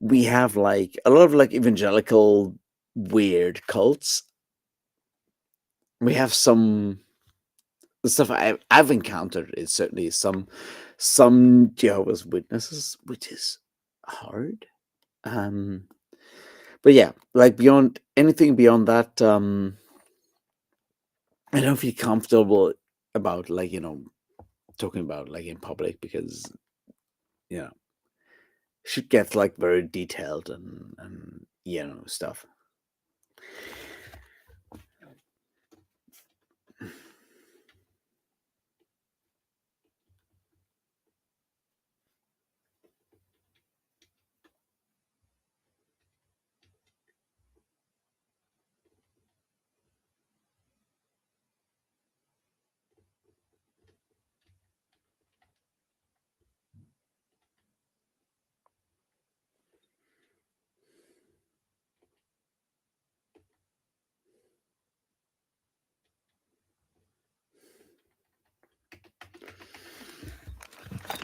We have like a lot of like evangelical weird cults. We have some the stuff I've encountered is certainly some Jehovah's Witnesses, which is hard. Um, but yeah, like beyond anything beyond that, I don't feel comfortable about like talking about like in public because you know should get like very detailed and stuff.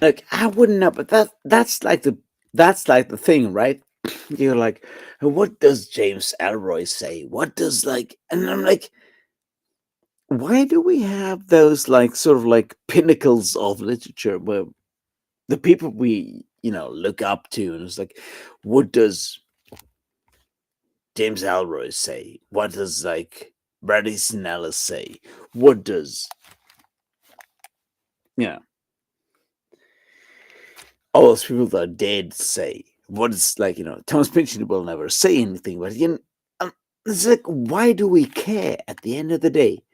Like I wouldn't know, but that's like the thing, right? You're like, what does James Elroy say? What does like, and I'm like, why do we have those like sort of like pinnacles of literature where the people we look up to, and it's like, what does James Elroy say? What does like Brady Snellis say? What does you know all those people that are dead say? What is like Thomas Pynchon will never say anything, but it's like, why do we care? At the end of the day,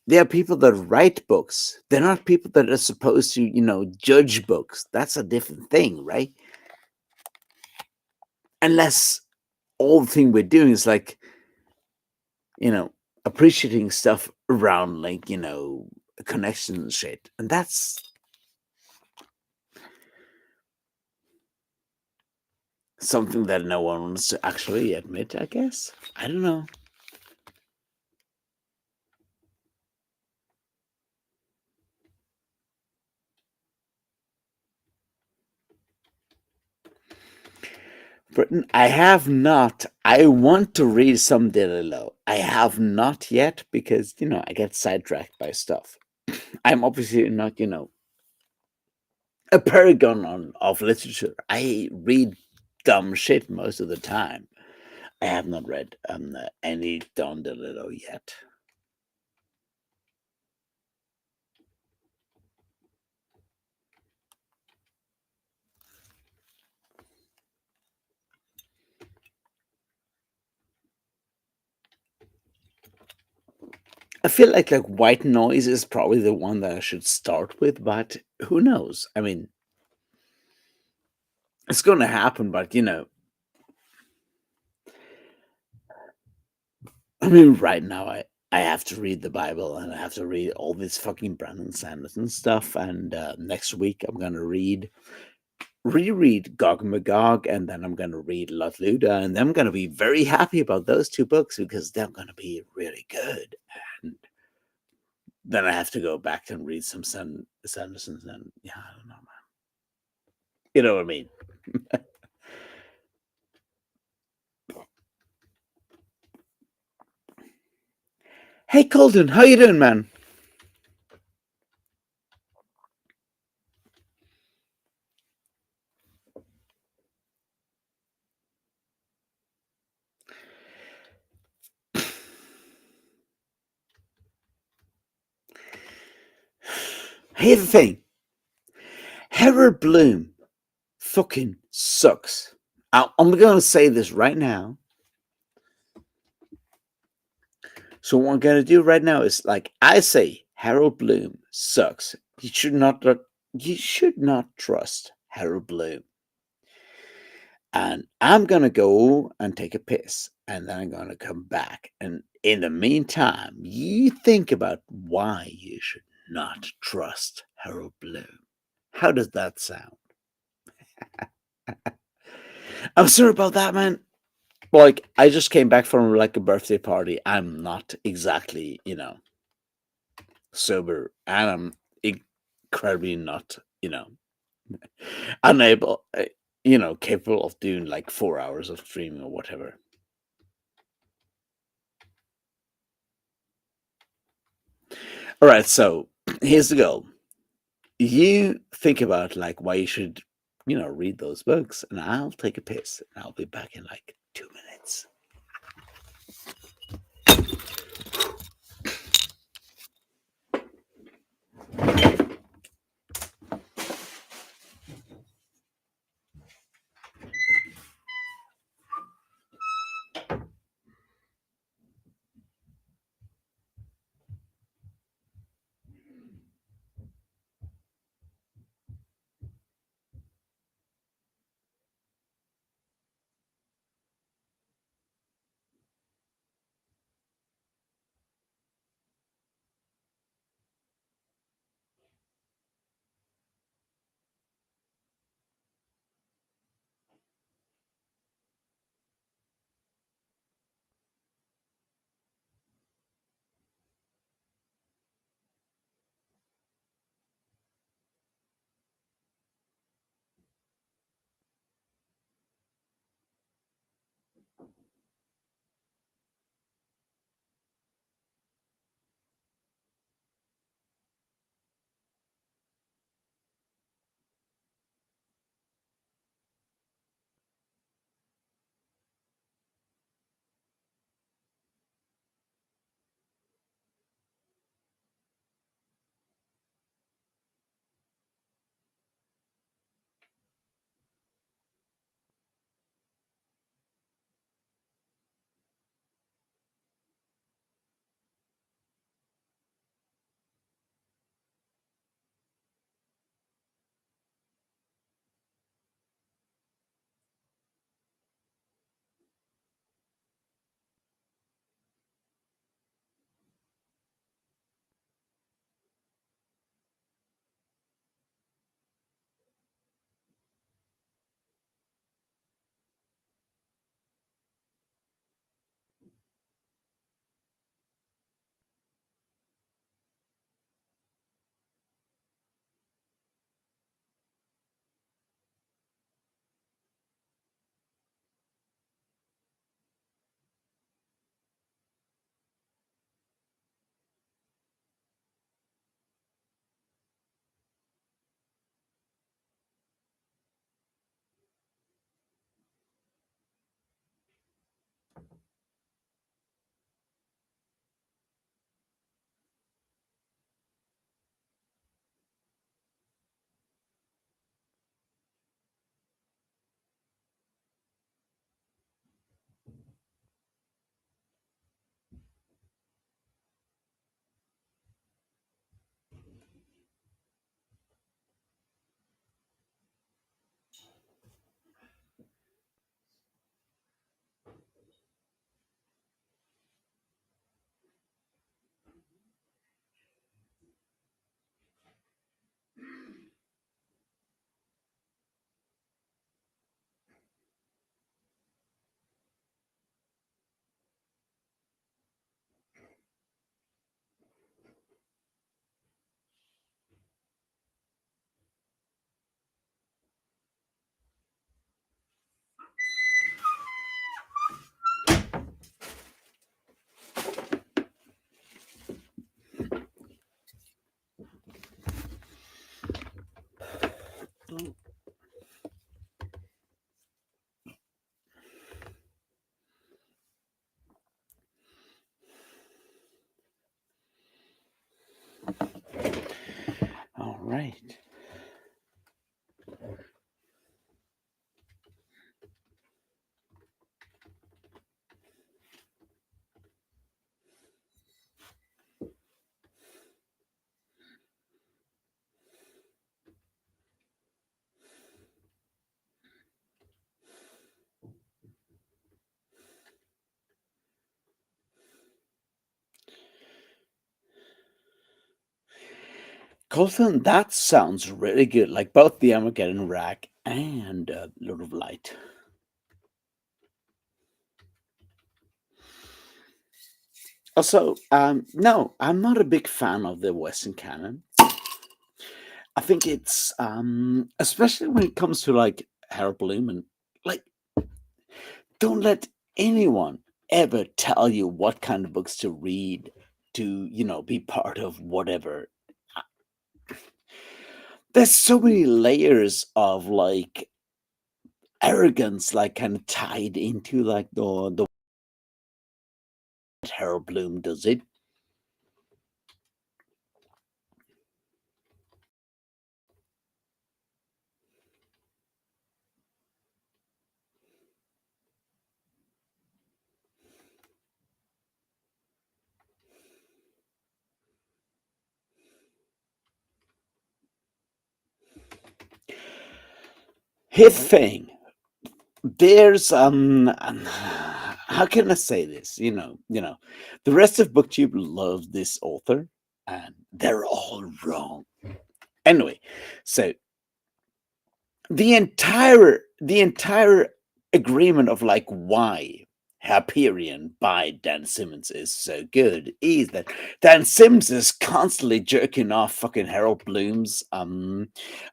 there are people that write books. They're not people that are supposed to judge books. That's a different thing, right? Unless all the thing we're doing is like you know, appreciating stuff around like, connections and shit. And that's something that no one wants to actually admit, I guess. I don't know. Britain, I have not. I want to read some Delilo. I have not yet because, I get sidetracked by stuff. I'm obviously not, a paragon of literature. I read dumb shit most of the time. I have not read any Don DeLillo yet. I feel like white noise is probably the one that I should start with, but who knows? I mean, it's going to happen, but I mean, right now I have to read the Bible and I have to read all this fucking Brandon Sanderson stuff, and next week I'm gonna reread Gog and Magog, and then I'm gonna read Lot Luda, and then I'm gonna be very happy about those two books because they're gonna be really good. And then I have to go back and read some Sanderson's, and yeah, I don't know, man. You know what I mean? Hey Colton, how you doing, man? Here's the thing. Harold Bloom fucking sucks. I'm gonna say this right now. So what I'm gonna do right now is like I say, Harold Bloom sucks. You should not trust Harold Bloom. And I'm gonna go and take a piss, and then I'm gonna come back. And in the meantime, you think about why you should not trust Harold Bloom. How does that sound? I'm sorry about that, man. Like, I just came back from like a birthday party. I'm not exactly, sober, and I'm incredibly not, unable, capable of doing like 4 hours of streaming or whatever. All right, so here's the goal. You think about like why you should, read those books, and I'll take a piss, and I'll be back in like 2 minutes. Right. Colton, that sounds really good. Like both the Armageddon rack and Lord of Light. Also, no, I'm not a big fan of the Western canon. I think it's especially when it comes to like Harold Bloom and like don't let anyone ever tell you what kind of books to read to, be part of whatever. There's so many layers of like arrogance like kind of tied into like the Harold Bloom does it. His thing, there's how can I say this? The rest of BookTube loves this author, and they're all wrong. Anyway, so the entire agreement of like why Hyperion by Dan Simmons is so good is that Dan Simmons is constantly jerking off fucking Harold Bloom's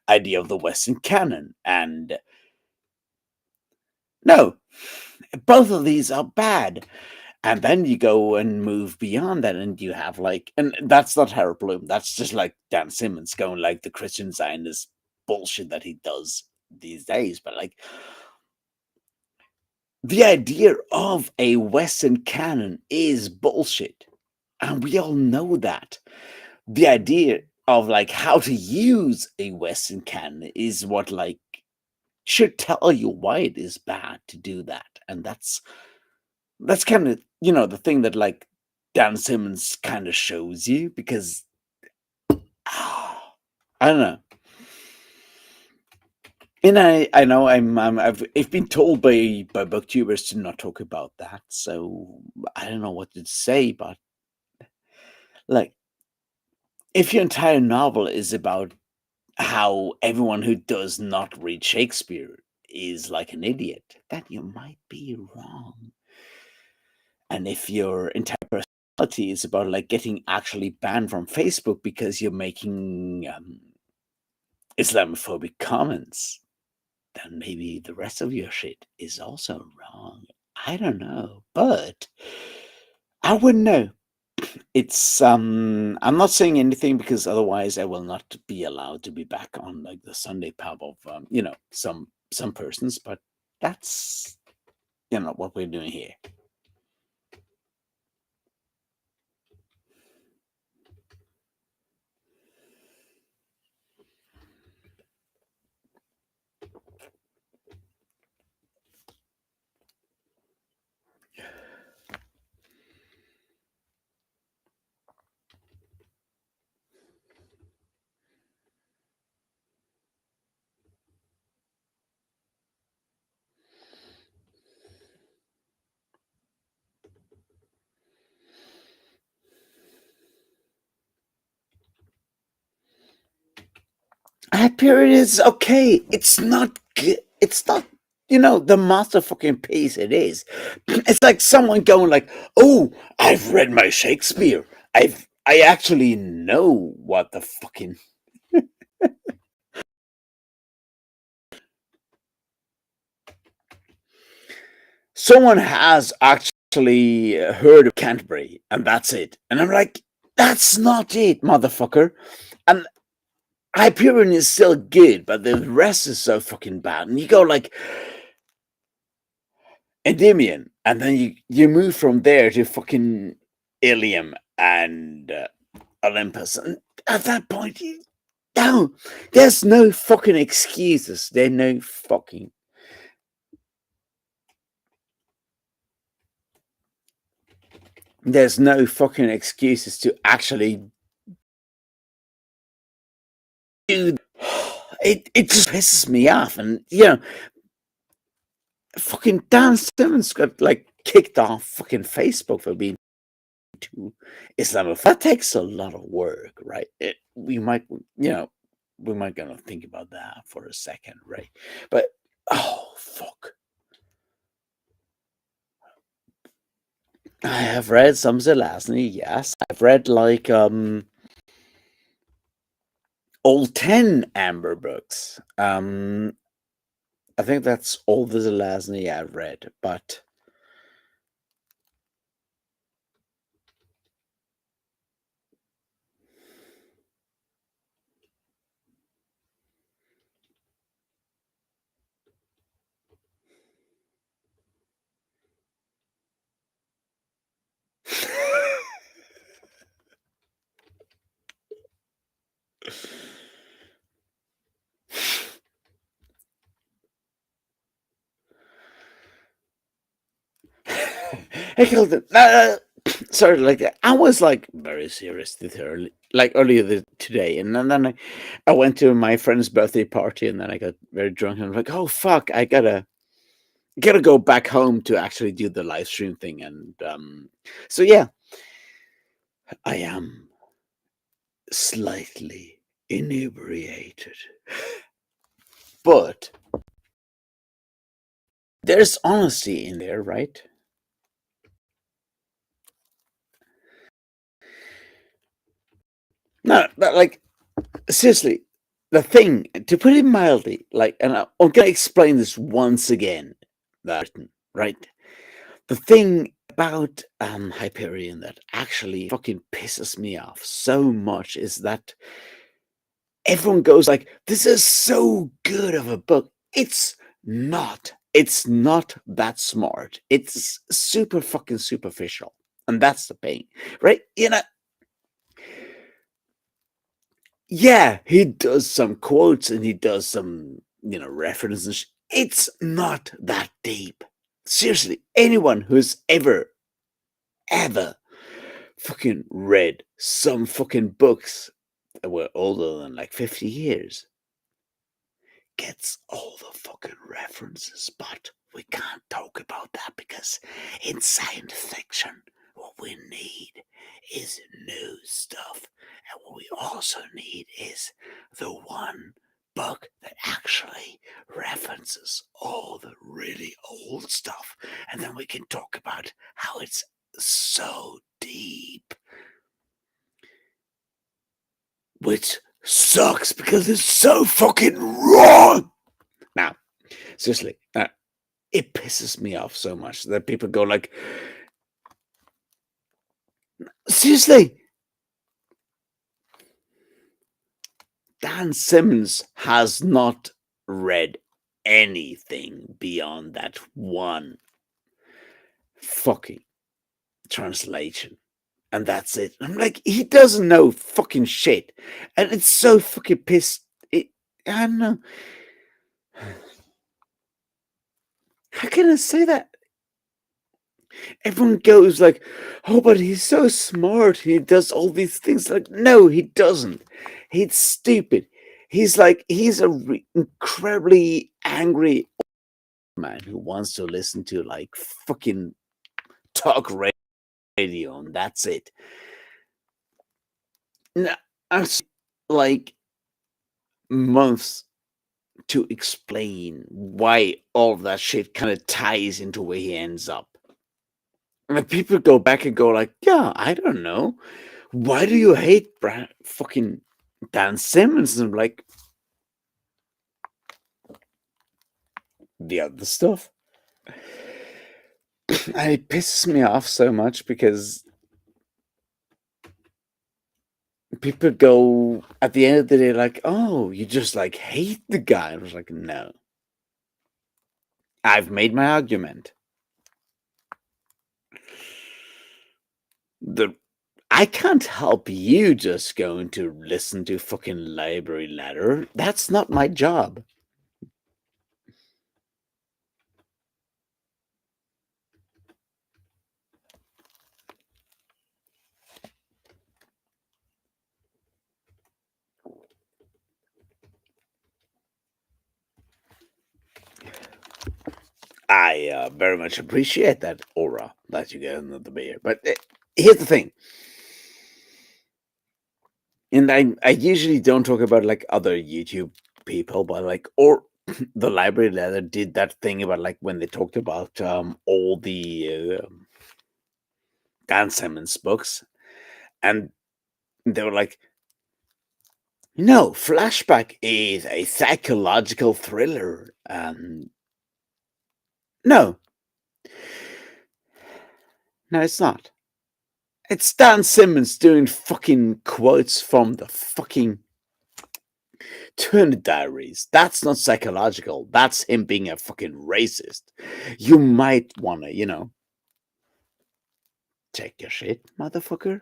idea of the Western canon. And no, both of these are bad. And then you go and move beyond that, and you have like, and that's not Harold Bloom. That's just like Dan Simmons going like the Christian Zionist bullshit that he does these days. But like the idea of a Western canon is bullshit, and we all know that. The idea of like how to use a Western canon is what like should tell you why it is bad to do that, and that's kind of the thing that like Dan Simmons kind of shows you because I don't know. And I know I've been told by booktubers to not talk about that, so I don't know what to say. But like, if your entire novel is about how everyone who does not read Shakespeare is like an idiot, then you might be wrong. And if your entire personality is about like getting actually banned from Facebook because you're making Islamophobic comments, then maybe the rest of your shit is also wrong. I don't know, but I wouldn't know. It's I'm not saying anything because otherwise I will not be allowed to be back on like the Sunday pub of some persons, but that's what we're doing here. Hyperion is okay. It's not good. It's not, the master fucking piece it is. It's like someone going like, "Oh, I've read my Shakespeare. I actually know what the fucking someone has actually heard of Canterbury, and that's it." And I'm like, "That's not it, motherfucker." And Hyperion is still good, but the rest is so fucking bad. And you go like, Endymion, and then you move from there to fucking Ilium and Olympus, and at that point, No, there's no fucking excuses. There's no fucking excuses to actually do. It just pisses me off, and fucking Dan Simmons got like kicked off fucking Facebook for being too Islamophobic. That takes a lot of work, right? We might gonna think about that for a second, right? But oh fuck, I have read some Zelazny. Yes, I've read like all 10 Amber books. I think that's all the Zelazny I've read, but I killed it. Sorry, like I was like very serious this early, like earlier today, and then I went to my friend's birthday party, and then I got very drunk, and I'm like, oh fuck, I gotta go back home to actually do the live stream thing, and so yeah, I am slightly inebriated, but there's honesty in there, right? No, but like seriously, the thing to put it mildly, like, and I'm gonna explain this once again. That right, the thing about Hyperion that actually fucking pisses me off so much is that everyone goes like, "This is so good of a book." It's not. It's not that smart. It's super fucking superficial, and that's the pain, right? Yeah, he does some quotes and he does some, references. It's not that deep. Seriously, anyone who's ever fucking read some fucking books that were older than like 50 years gets all the fucking references, but we can't talk about that because in science fiction, what we need is new stuff. And what we also need is the one book that actually references all the really old stuff. And then we can talk about how it's so deep, which sucks because it's so fucking wrong. Now, seriously, it pisses me off so much that people go like, seriously, Dan Simmons has not read anything beyond that one fucking translation. And that's it. I'm like, he doesn't know fucking shit. And it's so fucking pissed. I don't know. How can I say that? Everyone goes like, "Oh, but he's so smart. He does all these things." Like, no, he doesn't. He's stupid. He's a incredibly angry man who wants to listen to like fucking talk radio, and that's it. Now, I'm like months to explain why all of that shit kind of ties into where he ends up. And then people go back and go like, "Yeah, I don't know. Why do you hate fucking Dan Simmons?" And I'm like, the other stuff. And it pisses me off so much because people go at the end of the day like, "Oh, you just like hate the guy." I was like, no. I've made my argument. The I can't help you just going to listen to fucking library letter. That's not my job. I very much appreciate that aura that you get into the beer. But here's the thing. And I usually don't talk about like other YouTube people, but like, or the library letter did that thing about like when they talked about all the Dan Simmons books, and they were like, no, Flashback is a psychological thriller. No, no, it's not. It's Dan Simmons doing fucking quotes from the fucking Turner Diaries. That's not psychological. That's him being a fucking racist. You might wanna, check your shit, motherfucker.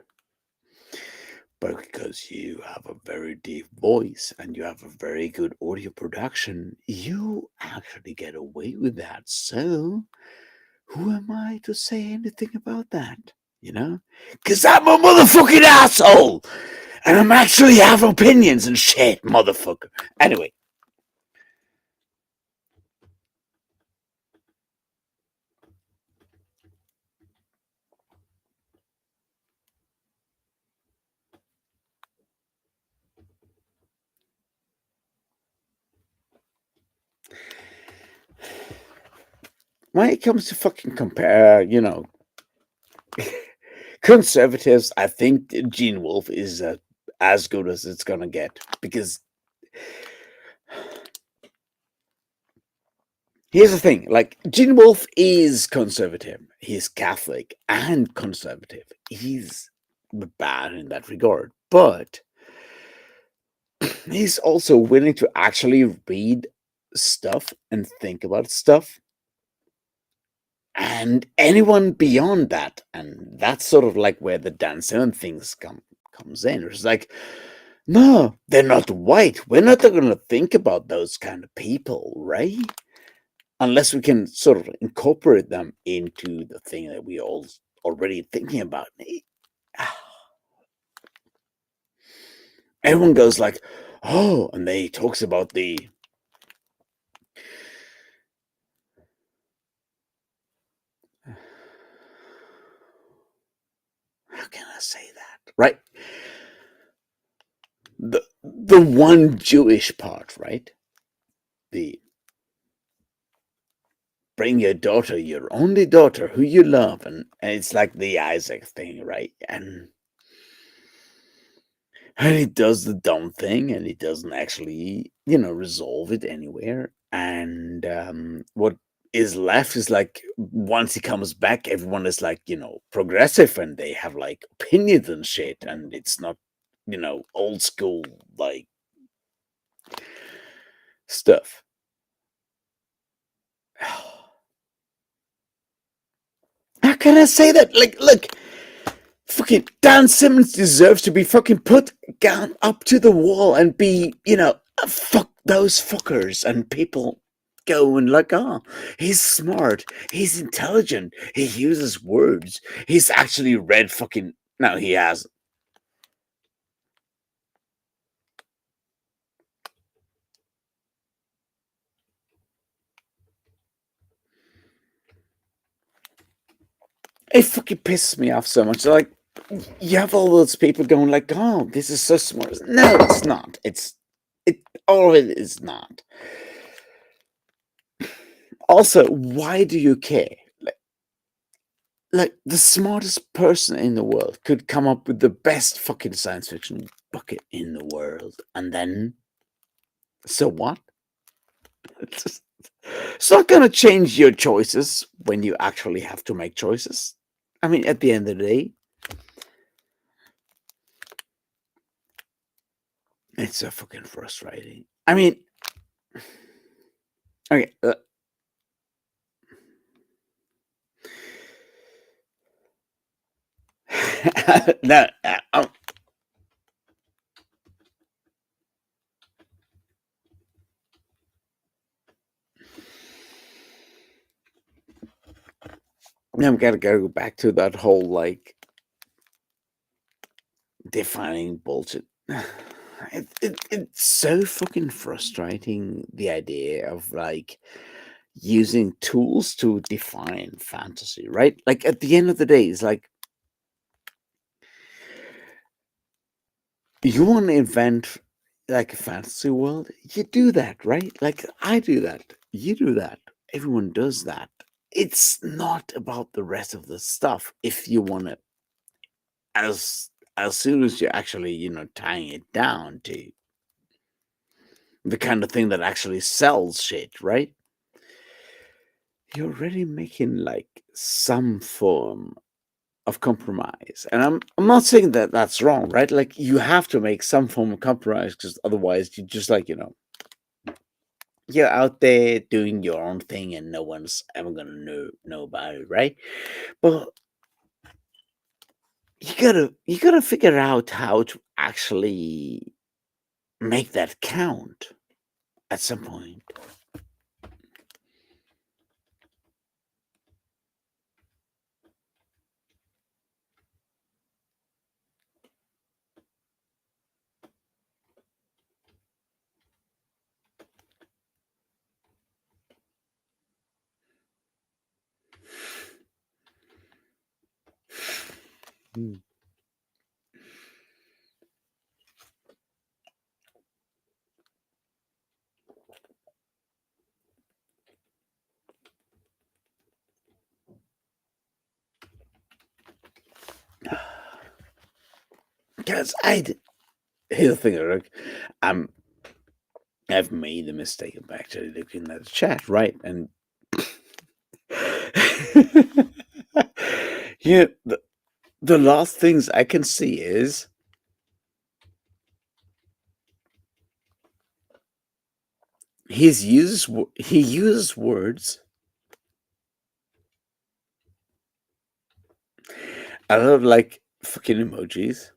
But because you have a very deep voice and you have a very good audio production, you actually get away with that. So, who am I to say anything about that? Because I'm a motherfucking asshole! And I'm actually have opinions and shit, motherfucker. Anyway, when it comes to fucking compare, conservatives, I think Gene Wolfe is as good as it's gonna get. Because here's the thing, like Gene Wolfe is conservative. He's Catholic and conservative. He's bad in that regard, but he's also willing to actually read stuff and think about stuff. And anyone beyond that, and that's sort of like where the Dan Simmons things comes in. It's like, no, they're not white. We're not going to think about those kind of people, right? Unless we can sort of incorporate them into the thing that we all already thinking about. Everyone goes like, oh, and they talks about the how can I say that? Right? The one Jewish part, right? The bring your daughter, your only daughter, who you love, and it's like the Isaac thing, right? And he does the dumb thing, and he doesn't actually, resolve it anywhere. And what is left is like once he comes back, everyone is like, progressive, and they have like opinions and shit, and it's not, old school like stuff. How can I say that? Like, look, fucking Dan Simmons deserves to be fucking put down up to the wall and be, fuck those fuckers. And people go and like, oh, he's smart, he's intelligent, he uses words, he's actually read fucking. No, he hasn't. It fucking pisses me off so much. Like, you have all those people going like, oh, this is so smart. No, it's not. It all of it is not. Also, why do you care? Like the smartest person in the world could come up with the best fucking science fiction bucket in the world, and then so what? It's not gonna change your choices when you actually have to make choices. I mean, at the end of the day, it's so fucking frustrating. I mean, okay, No, I'm gotta go back to that whole like defining bullshit. It's so fucking frustrating, the idea of like using tools to define fantasy, right? Like at the end of the day, it's like you want to invent like a fantasy world, you do that, right? Like I do that, you do that, everyone does that. It's not about the rest of the stuff if you want to, as soon as you're actually, tying it down to the kind of thing that actually sells shit, right? You're already making like some form of compromise. And I'm not saying that that's wrong, right? Like you have to make some form of compromise because otherwise you just like, you're out there doing your own thing and no one's ever gonna know about it, right? But you gotta figure out how to actually make that count at some point. Because here's the thing, Eric. I'm I've made the mistake of actually looking at the chat, right? And yeah, the last things I can see is he uses words. I love like fucking emojis.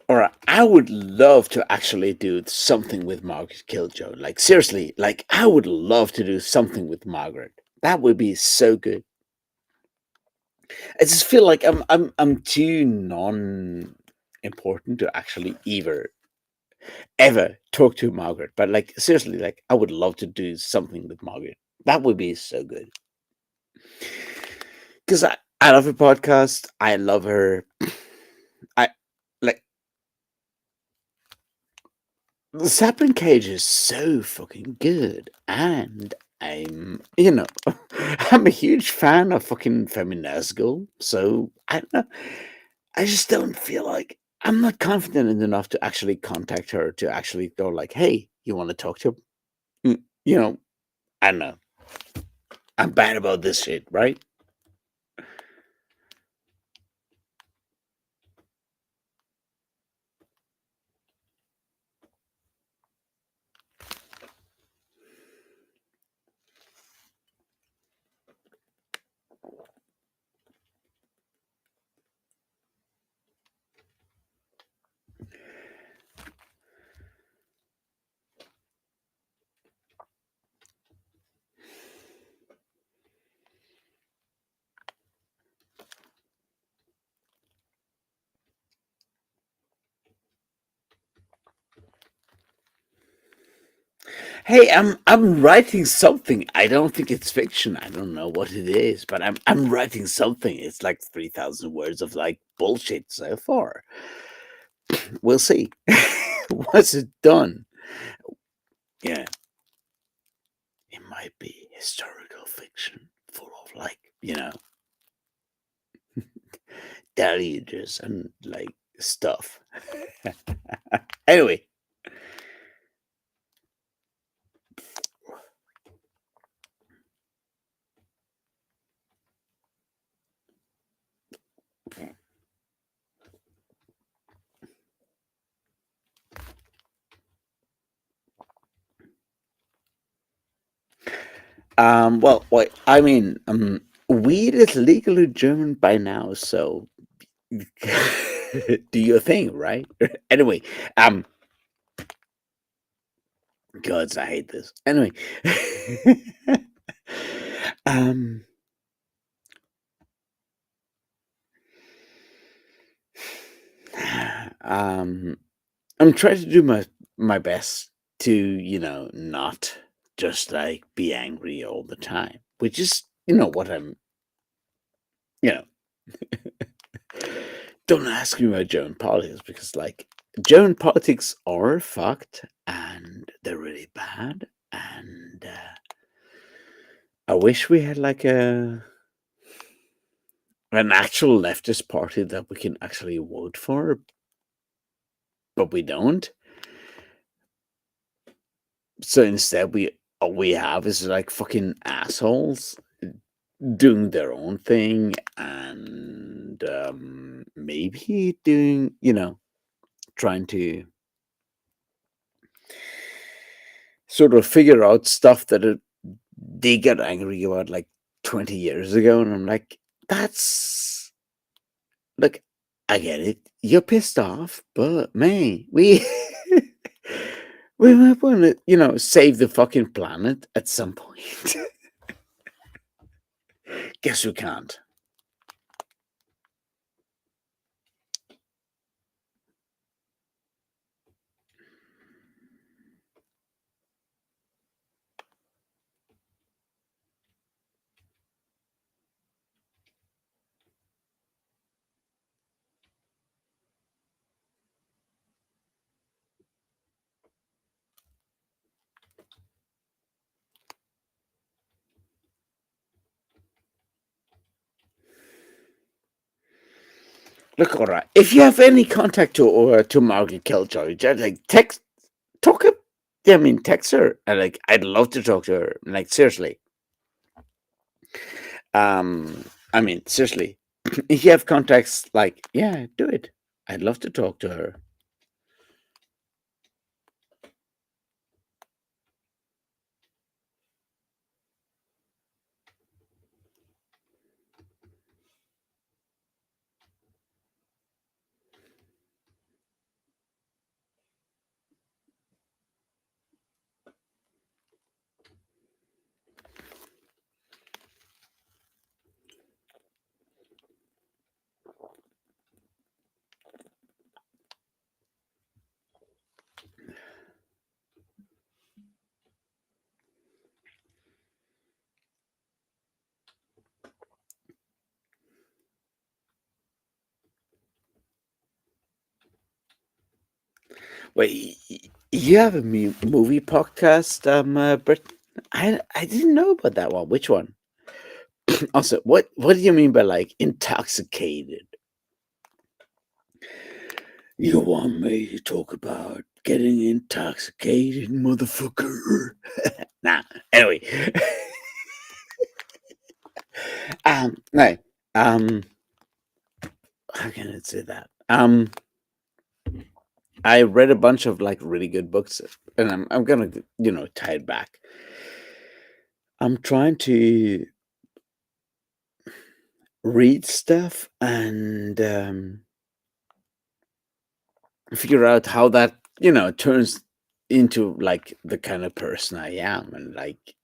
Or I would love to actually do something with Margaret Killjoy. Like seriously, like I would love to do something with Margaret. That would be so good. I just feel like I'm too non important to actually ever talk to Margaret. But like seriously, like I would love to do something with Margaret. That would be so good. Because I love her podcast. I love her. I like the Sapling Cage is so fucking good, and I'm a huge fan of fucking Feminazgul. So I don't know. I just don't feel like I'm not confident enough to actually contact her to actually go like, "Hey, you want to talk to?" Mm, You know, I don't know. I'm bad about this shit, right? Hey, I'm writing something. I don't think it's fiction. I don't know what it is, but I'm writing something. It's like 3,000 words of like bullshit so far. We'll see. Once it's done, yeah, it might be historical fiction full of like, deluges and like stuff. Anyway, I mean, weed is legal in German by now, so do your thing, right? Anyway, um, gods, I hate this. Anyway, um, um, I'm trying to do my best to, not just like be angry all the time, which is, what I'm, you know, don't ask me about German politics because, like, German politics are fucked and they're really bad. And I wish we had like an actual leftist party that we can actually vote for, but we don't. So instead, we all we have is like fucking assholes doing their own thing and maybe doing, trying to sort of figure out stuff that they got angry about like 20 years ago. And I'm like, that's like, I get it. You're pissed off, but man, we we might want to, save the fucking planet at some point. Guess we can't. Look, all right. If you have any contact to Margaret Killjoy, just like text, talk. I mean, text her. Like, I'd love to talk to her. Like, seriously. I mean, seriously. If you have contacts, like, yeah, do it. I'd love to talk to her. Wait, you have a movie podcast, Britt? I didn't know about that one. Which one? Also, what do you mean by like intoxicated? You want me to talk about getting intoxicated, motherfucker? Nah. Anyway, no. How can I say that? I read a bunch of like really good books, and I'm gonna tie it back. I'm trying to read stuff and figure out how that turns into like the kind of person I am, and like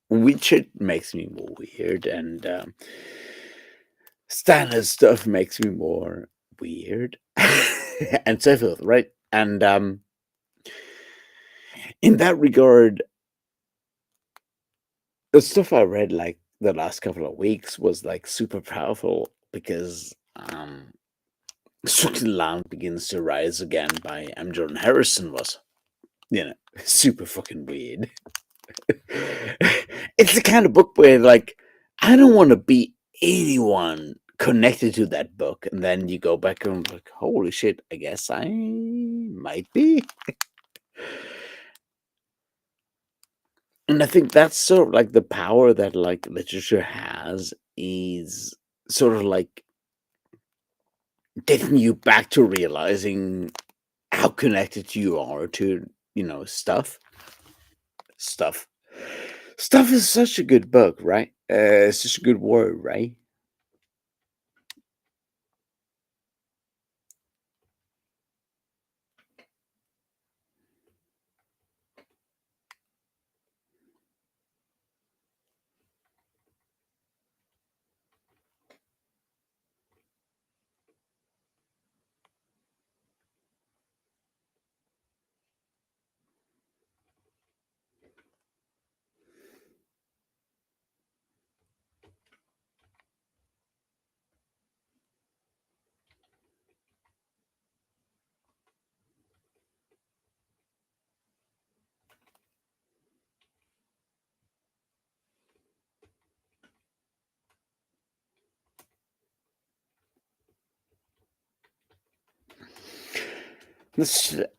which it makes me more weird, and standard stuff makes me more weird, and so forth, right? And in that regard, the stuff I read like the last couple of weeks was like super powerful because Stricken Land Begins to Rise Again by Jordan Harrison was, super fucking weird. It's the kind of book where like I don't want to be anyone connected to that book, and then you go back and like, holy shit, I guess I might be. And I think that's sort of like the power that like literature has is sort of like getting you back to realizing how connected you are to stuff. Stuff is such a good book, right? Such a good word, right?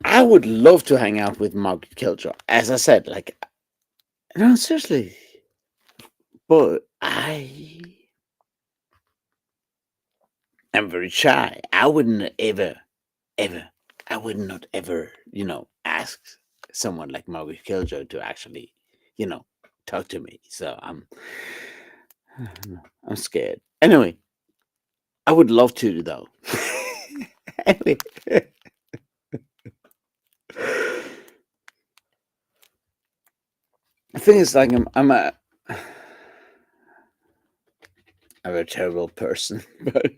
I would love to hang out with Margaret Killjoy. As I said, like, no, seriously, but I am very shy. I wouldn't ever, I would not ever, ask someone like Margaret Killjoy to actually, you know, talk to me. So I'm scared. Anyway, I would love to though. Anyway, the thing is, like, I'm a terrible person, but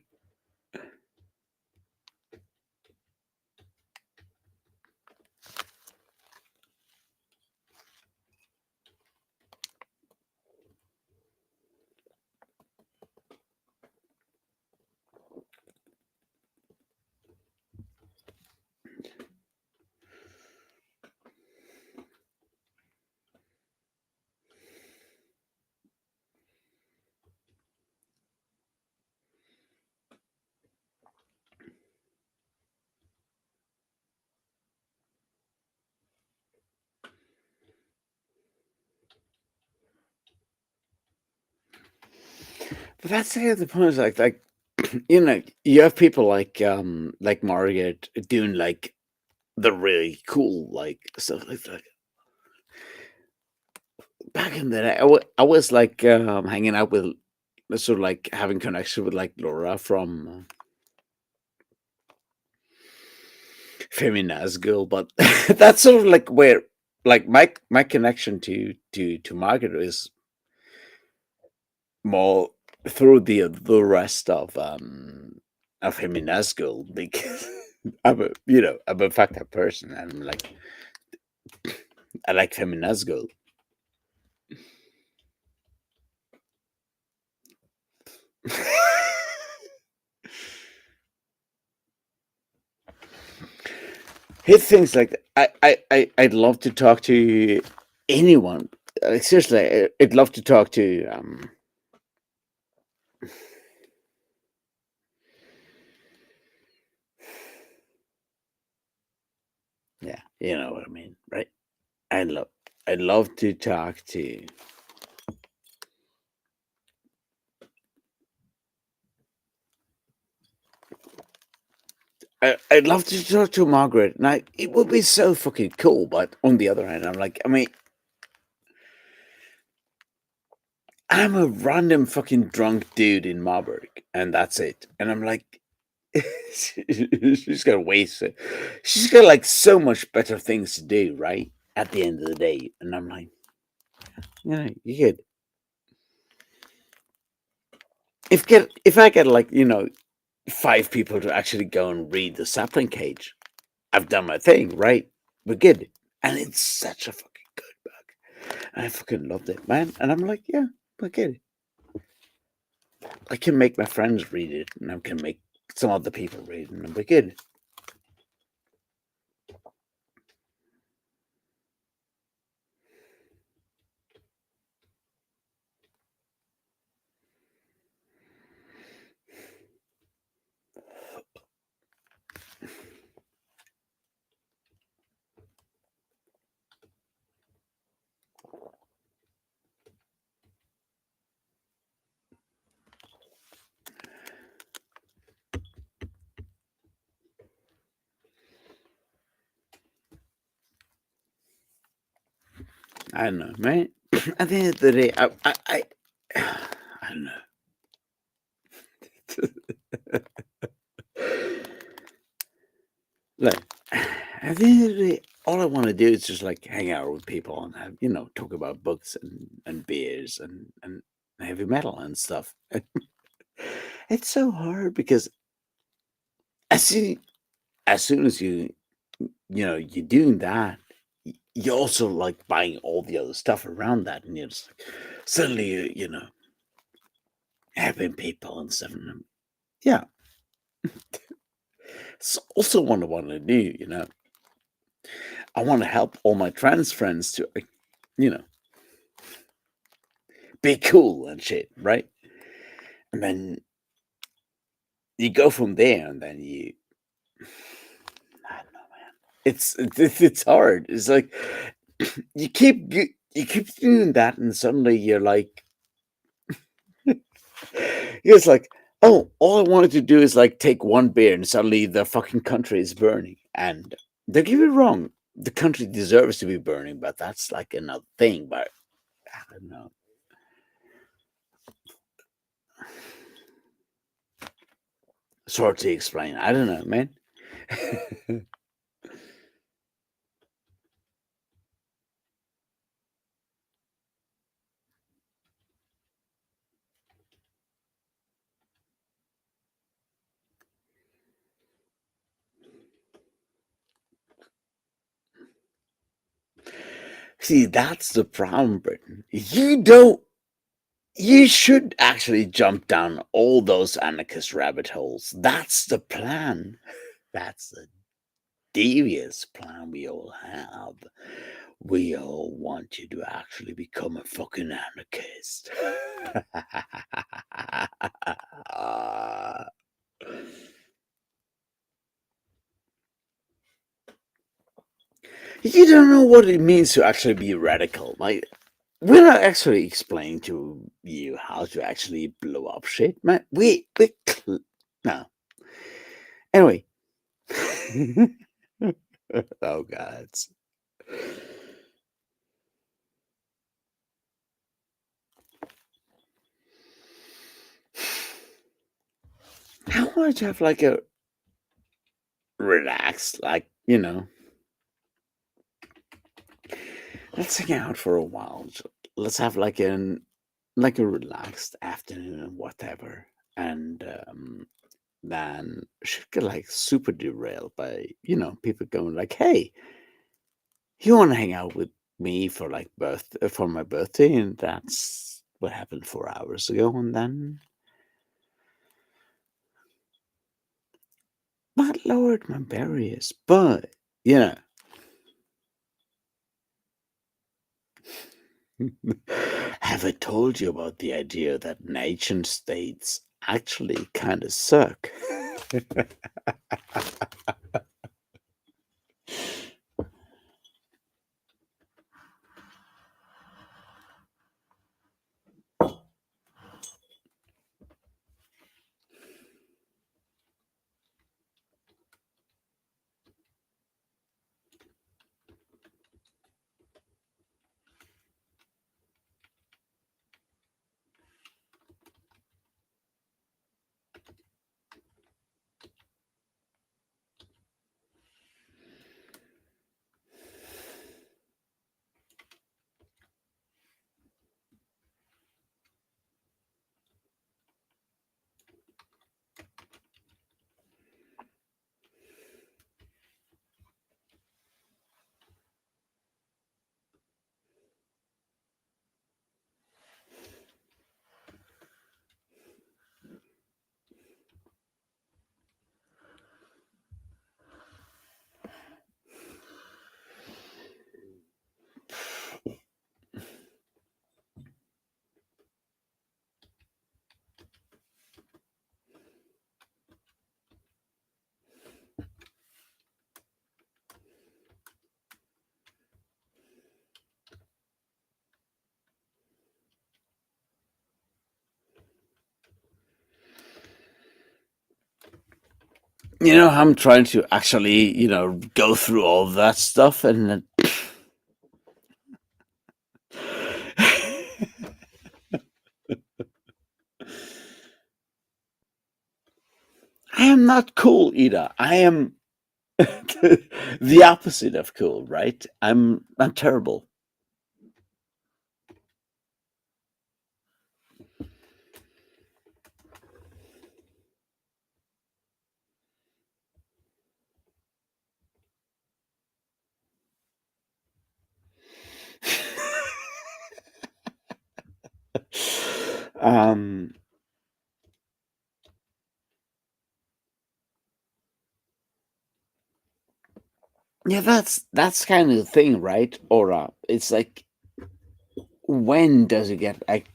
that's the point. Is like you have people like Margaret doing like the really cool like stuff like back in the day. I was like hanging out with sort of like having connection with like Laura from Feminaz Girl, but that's sort of like where like my connection to Margaret is more through the rest of Feminaz Girl because I'm a fucked up person and I'm like I like Feminaz Girl. He thinks like I'd love to talk to anyone. Seriously, I'd love to talk to yeah, you know what I mean, right? I love I'd love to talk to I'd love to talk to Margaret. Now it would be so fucking cool, but on the other hand, I'm like, I mean, I'm a random fucking drunk dude in Marburg, and that's it. And I'm like, she's got waste. She's got like so much better things to do, right? At the end of the day, and I'm like, you could if I get like 5 people to actually go and read the sapling cage, I've done my thing, right? We're good, and it's such a fucking good book. I fucking loved it, man. And I'm like, yeah, we're good. I can make my friends read it, and I can make some other people read it, and we're good. I don't know, man. at the end of the day, I don't know. Like, at the end of the day, all I want to do is just like hang out with people and have, talk about books and beers and heavy metal and stuff. It's so hard because as soon as soon as you're doing that, you're also like buying all the other stuff around that, and you're just like, suddenly helping people and stuff. And yeah, it's also what I want to do. I want to help all my trans friends to, you know, be cool and shit, right? And then you go from there, and then I don't know, man. It's hard. It's like you keep doing that, and suddenly you're like, it's like, oh, all I wanted to do is like take one beer, and suddenly the fucking country is burning. And don't get me wrong, the country deserves to be burning, but that's like another thing. But I don't know. It's hard to explain. I don't know, man. See, that's the problem, Britain. You don't. You should actually jump down all those anarchist rabbit holes. That's the plan. That's the devious plan we all have. We all want you to actually become a fucking anarchist. You don't know what it means to actually be radical. Like, we're not actually explaining to you how to actually blow up shit, man. No. Anyway. Oh, God. I want to have like a relaxed, like, let's hang out for a while. Let's have like a relaxed afternoon and whatever. And then should get like super derailed by, people going like, hey, you want to hang out with me for like for my birthday? And that's what happened 4 hours ago. And then that lowered my barriers. But, you know, have I told you about the idea that nation states actually kind of suck? I'm trying to actually, go through all that stuff, and then I am not cool either. I am the opposite of cool, right? I'm terrible. um yeah, that's kind of the thing, right? Or it's like, when does it get like,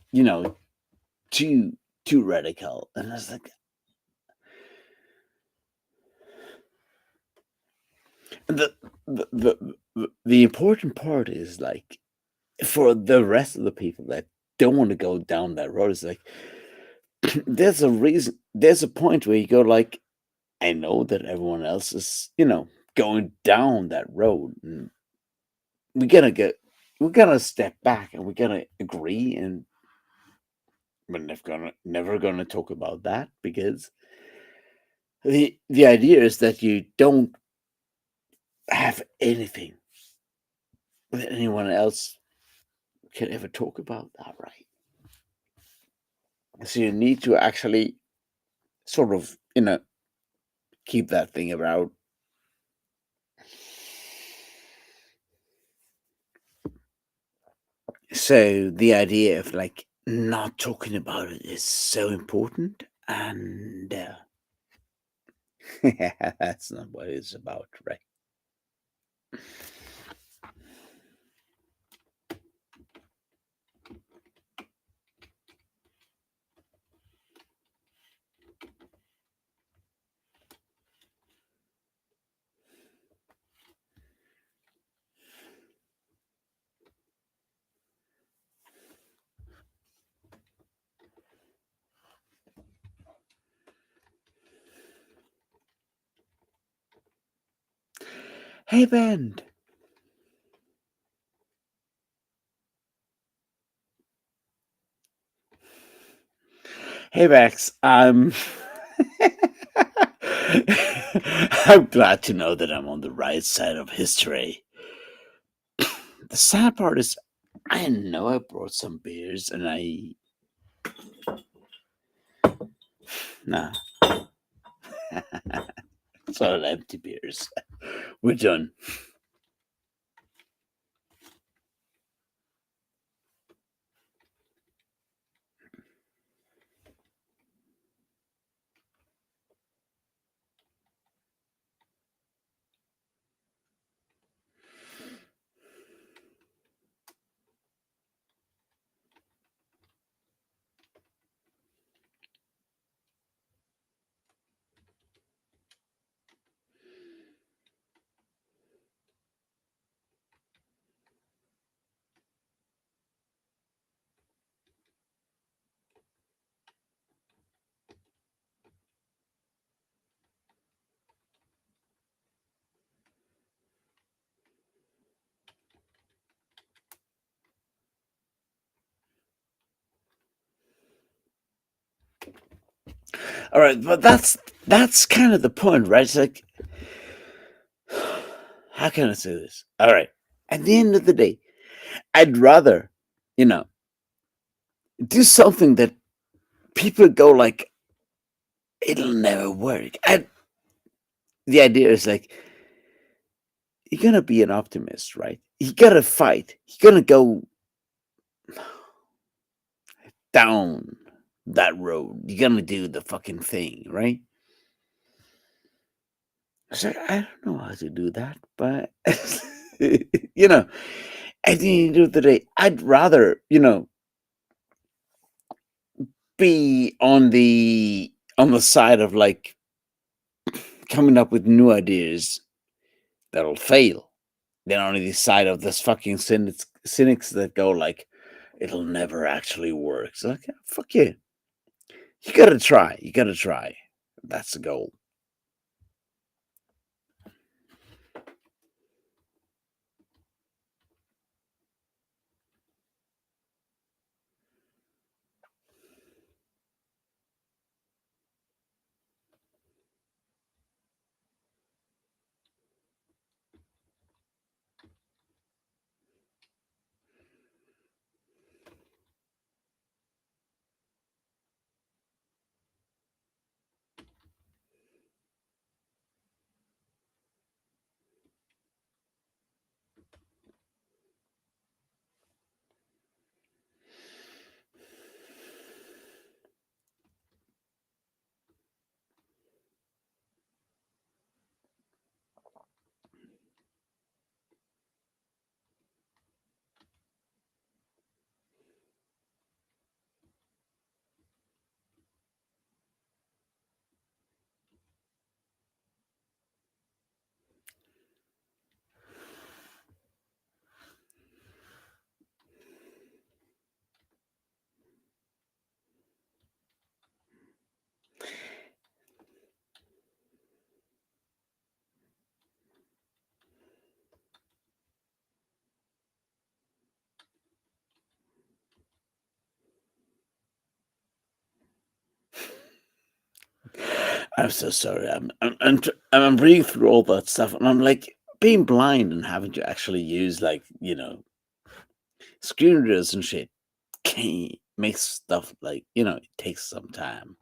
too too radical? And it's like, the the important part is like, for the rest of the people that don't want to go down that road, is like, there's a reason, there's a point where you go like, I know that everyone else is, going down that road, and we gotta get, we gotta step back, and we gotta agree, and we're never gonna talk about that, because the idea is that you don't have anything that anyone else can ever talk about that, right? So you need to actually sort of, keep that thing about. So the idea of like not talking about it is so important, and that's not what it's about, right? Hey, Ben. Hey, Max. I'm glad to know that I'm on the right side of history. The sad part is, I know I brought some beers, and nah, it's all empty beers. We're done. All right, but that's kind of the point, right? It's like, how can I say this? All right, at the end of the day, I'd rather, you know, do something that people go like, it'll never work. And the idea is like, you're gonna be an optimist, right? You gotta fight. You're gonna go down that road. You're gonna do the fucking thing, right? So I don't know how to do that, but you know, at the end of the day, I'd rather, be on the side of like coming up with new ideas that'll fail than on the side of this fucking cynics that go like, it'll never actually work. So like, yeah, fuck you. You gotta try. You gotta try. That's the goal. I'm so sorry. I'm reading through all that stuff, and I'm like being blind and having to actually use like screen readers and shit. Makes stuff like it takes some time.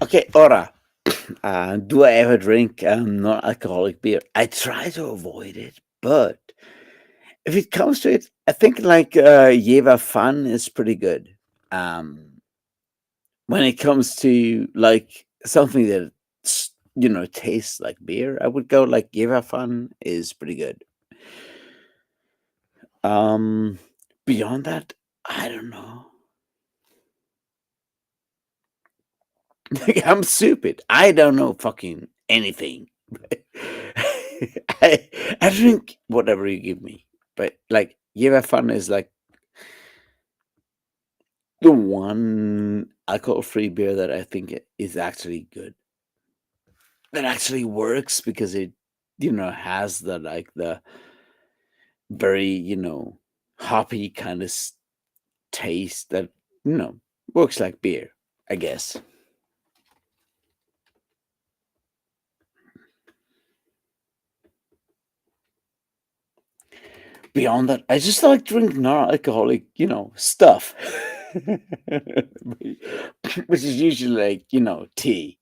Okay, Ora. Do I ever drink non-alcoholic beer? I try to avoid it, but if it comes to it, I think like Jeva Fun is pretty good. Um, when it comes to like something that tastes like beer, I would go like Jeva Fun is pretty good. Um, beyond that, I don't know. Like, I'm stupid. I don't know fucking anything. I I drink whatever you give me, but like Jeva Fun is like the one alcohol-free beer that I think is actually good. That actually works because it has the very hoppy kind of taste that you know works like beer, I guess. Beyond that, I just like drinking non-alcoholic stuff, which is usually like tea.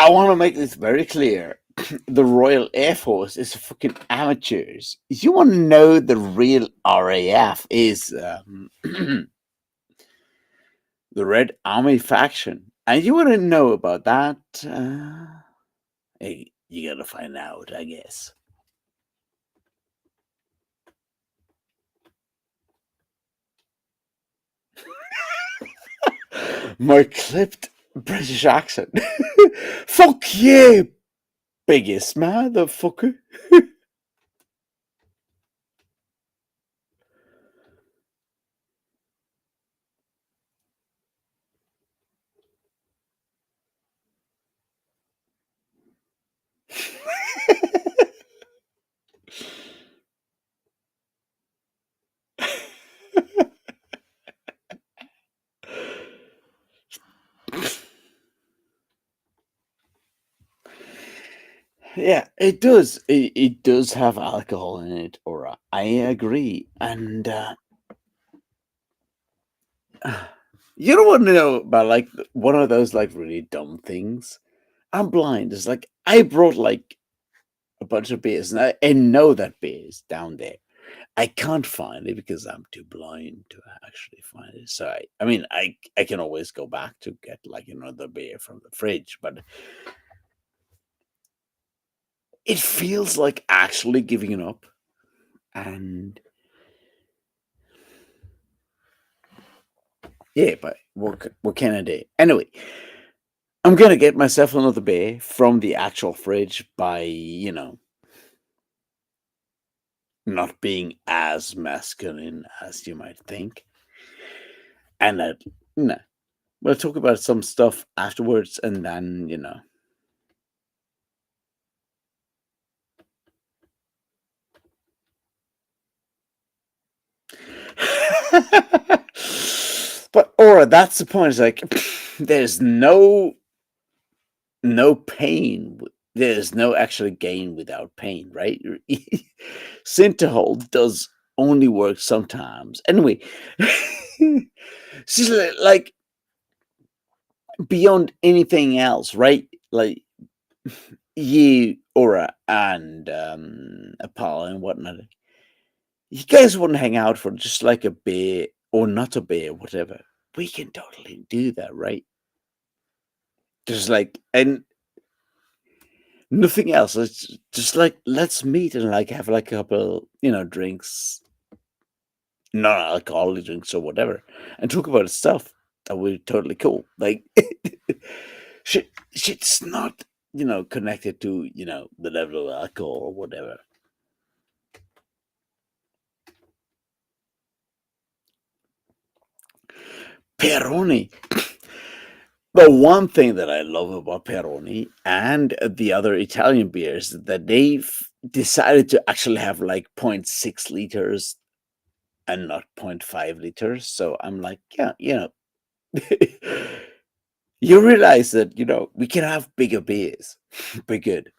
I want to make this very clear. The Royal Air Force is fucking amateurs. You want to know the real RAF is the Red Army faction, and you want to know about that? Hey, you gotta find out, I guess. My clipped British accent. Fuck you, biggest motherfucker. Yeah, it does. It does have alcohol in it, Aura. I agree. And you don't want to know about like one of those like really dumb things. I'm blind. It's like I brought like a bunch of beers, and I know that beer is down there. I can't find it because I'm too blind to actually find it. So I mean, I can always go back to get like another beer from the fridge, but it feels like actually giving it up. And yeah, but what can I do? Anyway, I'm gonna get myself another beer from the actual fridge by not being as masculine as you might think. and you know, we'll talk about some stuff afterwards, and then But Aura, that's the point. It's like there's no pain. There's no actual gain without pain, right? Syntahold does only work sometimes. Anyway, she's like beyond anything else, right? Like you, Aura, and Apollo and whatnot. You guys wouldn't hang out for just like a beer or not a beer, whatever. We can totally do that, right? Just like and nothing else. It's just like let's meet and like have like a couple, drinks, non-alcoholic drinks or whatever, and talk about stuff. That would be totally cool. Like shit's not, connected to, the level of alcohol or whatever. Peroni. The one thing that I love about Peroni and the other Italian beers is that they've decided to actually have like 0.6 liters and not 0.5 liters. So I'm like, yeah, you realize that, we can have bigger beers. Be good.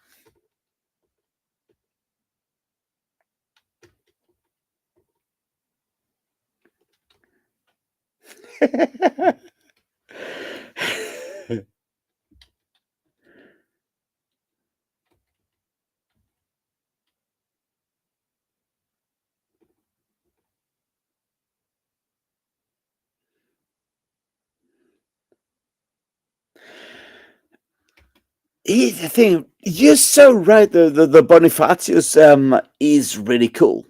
Here's the thing, you're so right. The Bonifacius is really cool.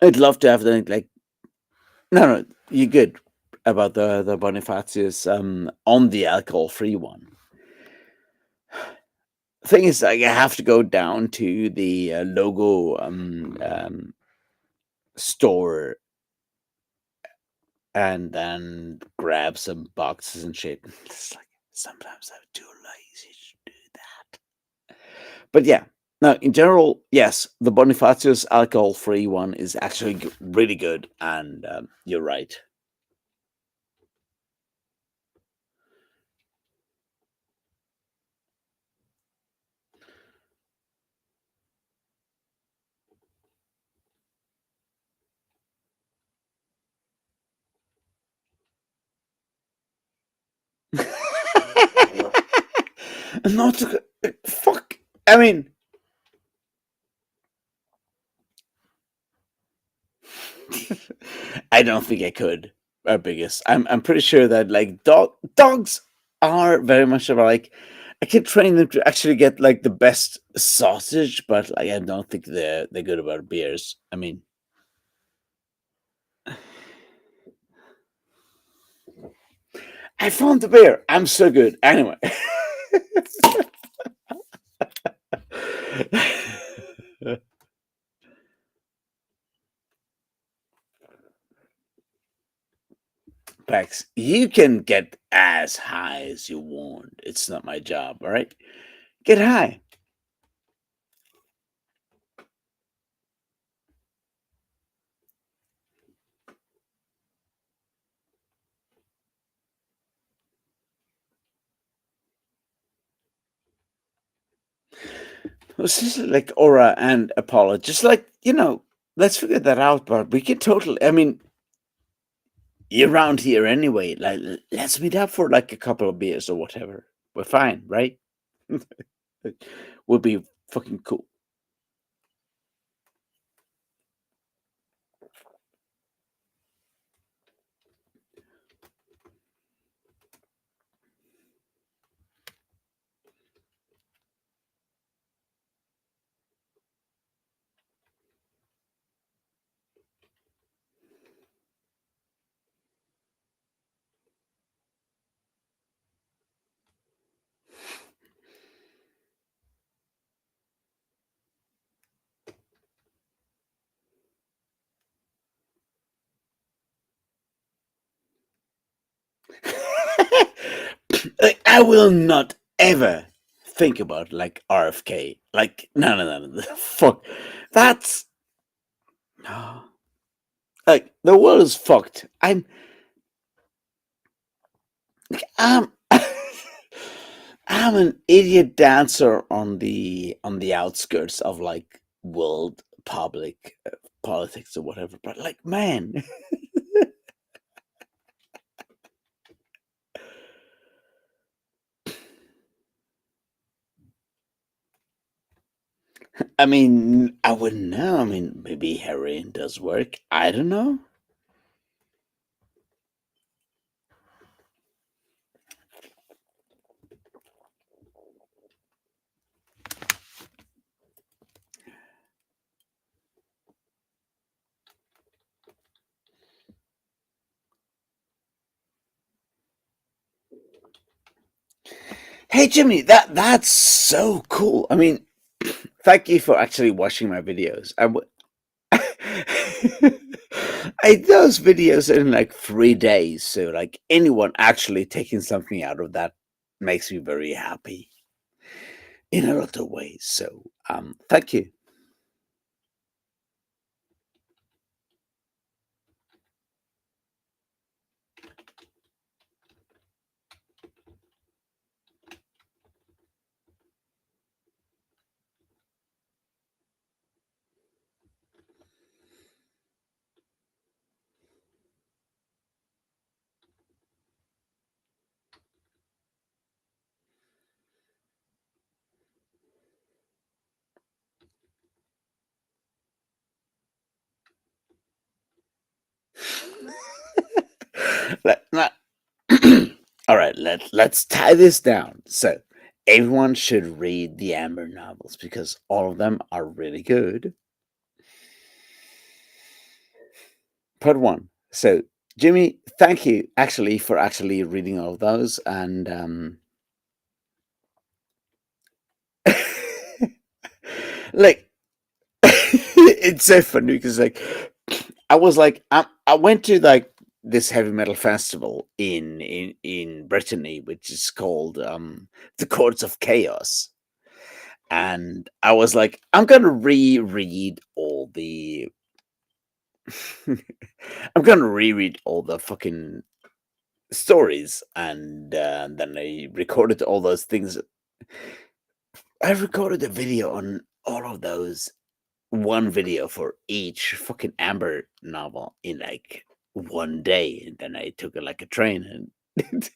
I'd love to have the like. No, you're good about the Bonifacius on the alcohol free one. Thing is, like, I have to go down to the logo store and then grab some boxes and shit. It's like sometimes I'm too lazy to do that. But yeah, no, in general, yes, the Bonifacius alcohol free one is actually really good, and you're right. Not fuck. I mean, I don't think I could. Our biggest. I'm pretty sure that like dogs are very much of like I can train them to actually get like the best sausage, but like I don't think they're good about beers. I mean, I found the beer. I'm so good. Anyway. Pax, you can get as high as you want. It's not my job, all right? Get high. This is like Aura and Apollo. Just like, let's figure that out, but we can totally, I mean, you're around here anyway. Like, let's meet up for like a couple of beers or whatever. We're fine, right? Would be fucking cool. I will not ever think about like RFK. Like no, no, no, no. Fuck. That's no. Like the world is fucked. I'm I'm an idiot dancer on the outskirts of like world public politics or whatever. But like, man, I mean, I wouldn't know. I mean, maybe heroin does work. I don't know. Hey, Jimmy, that's so cool. I mean, thank you for actually watching my videos. I did those videos in like 3 days, so like anyone actually taking something out of that makes me very happy in a lot of ways. So, thank you. Now, all right, let's tie this down. So, everyone should read the Amber novels because all of them are really good. Part one. So, Jimmy, thank you actually for actually reading all of those, and like it's so funny because like I was like I went to like this heavy metal festival in Brittany, which is called the Courts of Chaos, and I was like, I'm gonna reread all the I'm gonna reread all the fucking stories, and then I recorded all those things. I recorded a video on all of those, one video for each fucking Amber novel in like 1 day, and then I took it like a train, and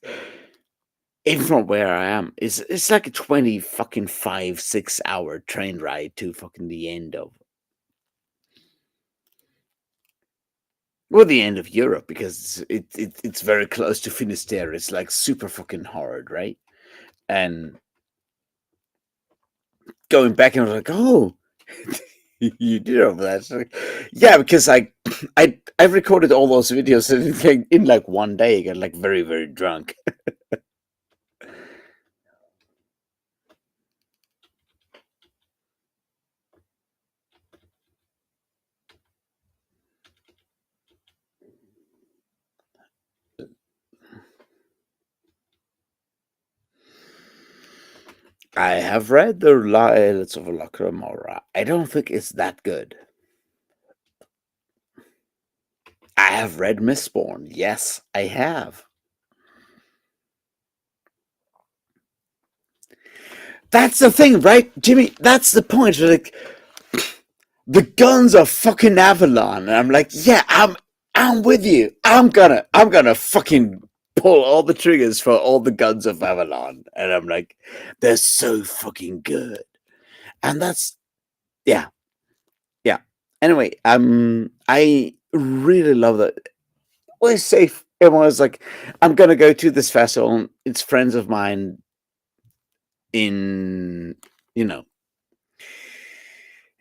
even from where I am, it's like a 20 fucking 5 6 hour train ride to fucking the end of the end of Europe because it's very close to Finisterre. It's like super fucking hard, right? And going back and I was like, oh, you did all that. It's like, yeah, because I recorded all those videos in like 1 day. I got like very very drunk. I have read the Lions of Lacrimora. I don't think it's that good. I have read Mistborn. Yes, I have. That's the thing, right, Jimmy? That's the point. Like the guns are fucking Avalon, and I'm like, yeah, I'm with you. I'm gonna fucking pull all the triggers for all the guns of Avalon, and I'm like, they're so fucking good, and that's yeah, yeah. Anyway, I really love that. Always safe. Everyone was like, I'm gonna go to this festival. It's friends of mine in you know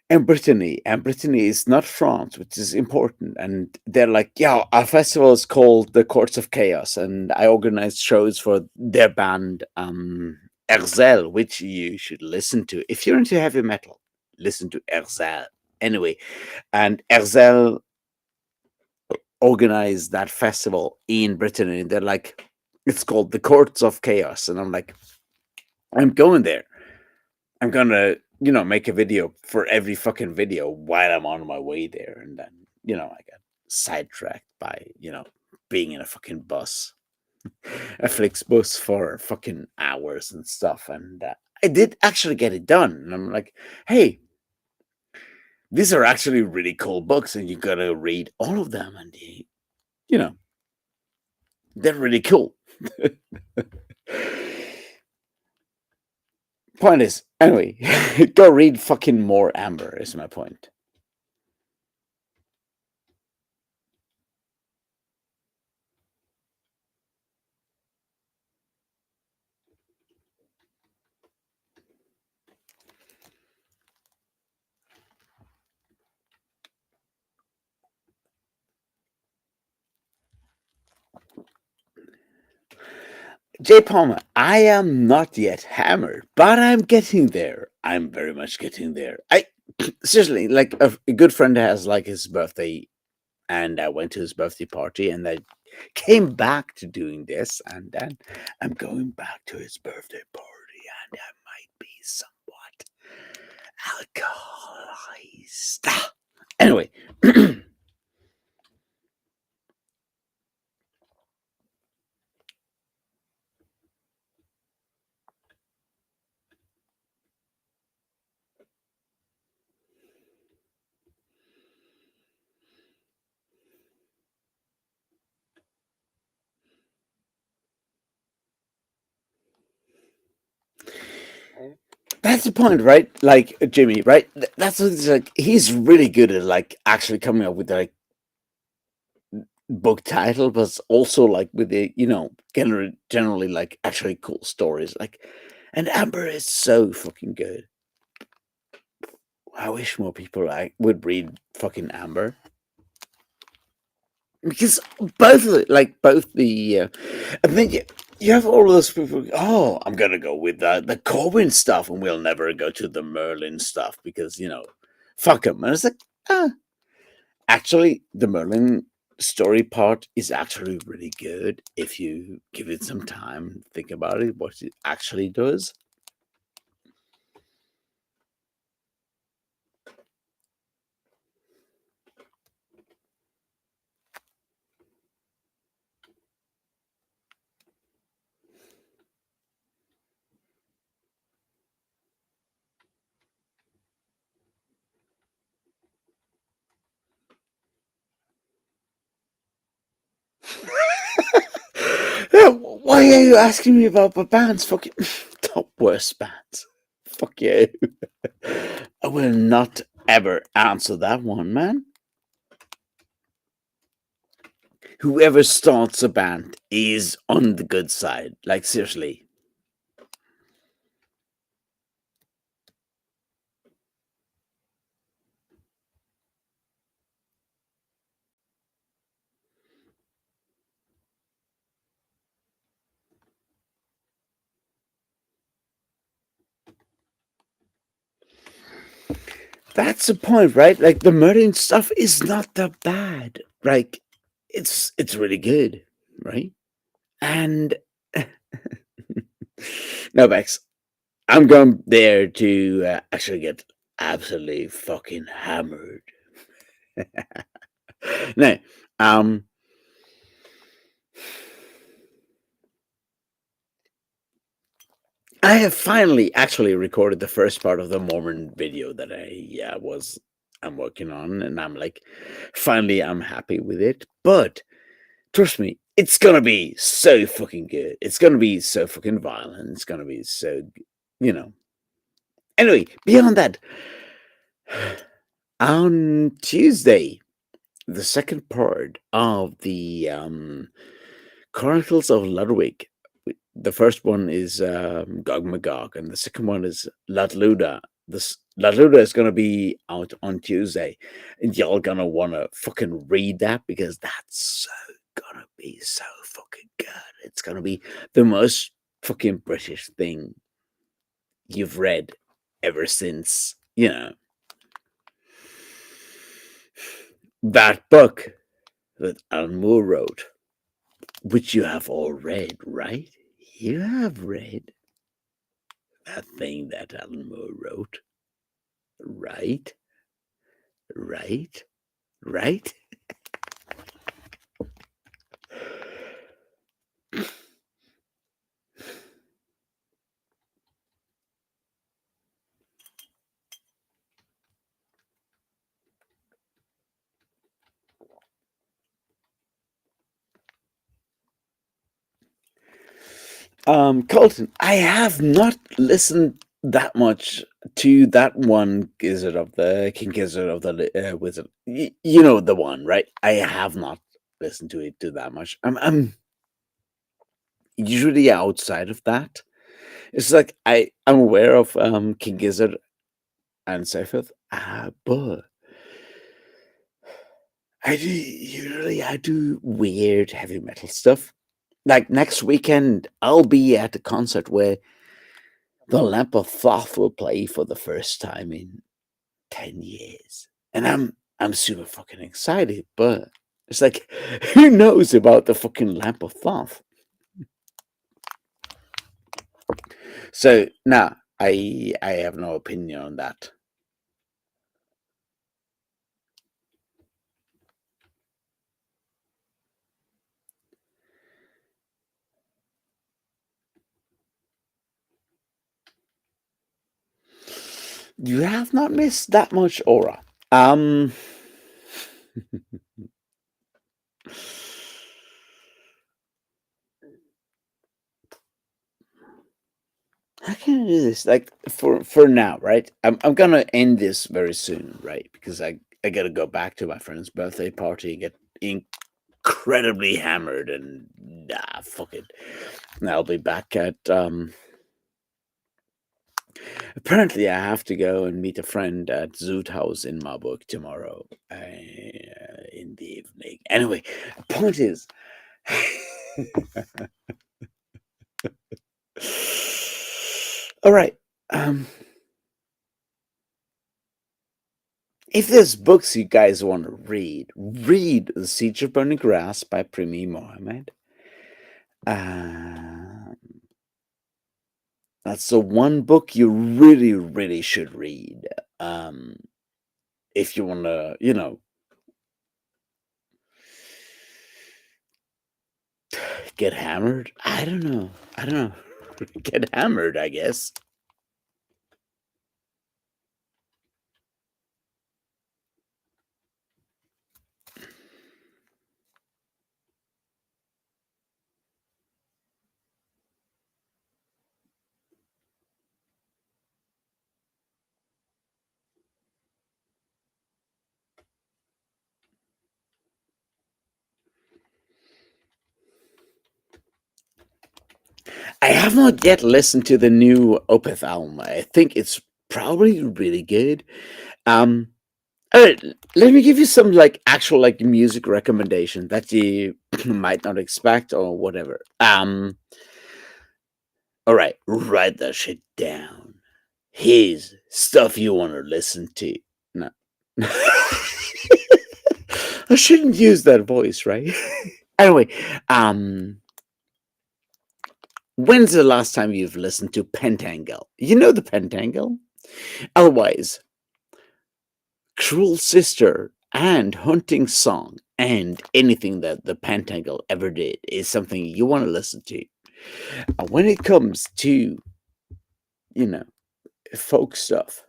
and Brittany is not France, which is important. And they're like, yeah, our festival is called the Courts of Chaos, and I organized shows for their band, Erzel, which you should listen to if you're into heavy metal. Listen to Erzel anyway. And Erzel organized that festival in Brittany, and they're like, It's called the Courts of Chaos, and I'm like, I'm going there. I'm gonna, make a video for every fucking video while I'm on my way there, and then, I get sidetracked by, being in a fucking bus, a Flixbus for fucking hours and stuff, and I did actually get it done, and I'm like, hey, these are actually really cool books, and you gotta read all of them, and you know, they're really cool. Point is, anyway, go read fucking more Amber. Is my point. J. Palmer, I am not yet hammered, but I'm getting there. I'm very much getting there. I seriously, like a good friend has like his birthday, and I went to his birthday party, and I came back to doing this, and then I'm going back to his birthday party, and I might be somewhat alcoholized. Anyway, that's the point, right? Like Jimmy, right? That's what it's like. He's really good at like actually coming up with like book title, but also like with the generally like actually cool stories. Like, and Amber is so fucking good. I wish more people like would read fucking Amber, because both of it, like both the, and then you have all of those people. Oh, I'm gonna go with the Corwin stuff, and we'll never go to the Merlin stuff because fuck them. And it's like, ah, actually, the Merlin story part is actually really good if you give it some time, think about it, what it actually does. Why are you asking me about my bands? Fucking top worst bands. Fuck you. I will not ever answer that one, man. Whoever starts a band is on the good side. Like, seriously. That's the point, right? Like, the murdering stuff is not that bad. Like, it's really good, right? And no, Bex, I'm going there to actually get absolutely fucking hammered. No, um, I have finally actually recorded the first part of the Mormon video that I'm working on, and I'm like, finally, I'm happy with it. But trust me, it's gonna be so fucking good. It's gonna be so fucking violent. It's gonna be so, you know. Anyway, beyond that, on Tuesday, the second part of the Chronicles of Ludwig. The first one is Gog Magog, and the second one is Latluda. This Latluda is gonna be out on Tuesday, and y'all gonna wanna fucking read that because that's gonna be so fucking good. It's gonna be the most fucking British thing you've read ever since that book that Alan Moore wrote. which you have all read, right? You have read that thing that Alan Moore wrote, right? Right? Right? Colton, I have not listened that much to that one Gizzard of the King Gizzard of the Wizard. You know the one, right? I have not listened to it to that much. I'm usually outside of that. It's like I'm aware of King Gizzard and so forth, but I do weird heavy metal stuff. Like next weekend, I'll be at a concert where the Lamp of Thoth will play for the first time in 10 years, and I'm super fucking excited. But it's like, who knows about the fucking Lamp of Thoth? So nah, I have no opinion on that. You have not missed that much aura. Um, how can I do this? Like for now, right? I'm gonna end this very soon, right? Because I gotta go back to my friend's birthday party and get incredibly hammered and fuck it. And I'll be back at apparently I have to go and meet a friend at Zoot House in Marburg tomorrow in the evening. Anyway, the point is all right. Um if there's books you guys want to read, read The Siege of Burning Grass by Primi Mohammed. Uh, that's the one book you really, really should read. Um, if you want to, get hammered. I don't know. I don't know. Get hammered, I guess. I have not yet listened to the new Opeth album. I think it's probably really good. Um, all right, let me give you some like actual like music recommendation that you might not expect or whatever. All right, write that shit down. Here's stuff you want to listen to. No. I shouldn't use that voice, right? Anyway, um, when's the last time you've listened to Pentangle? You know the Pentangle? Otherwise, Cruel Sister and Hunting Song and anything that the Pentangle ever did is something you want to listen to. When it comes to, you know, folk stuff,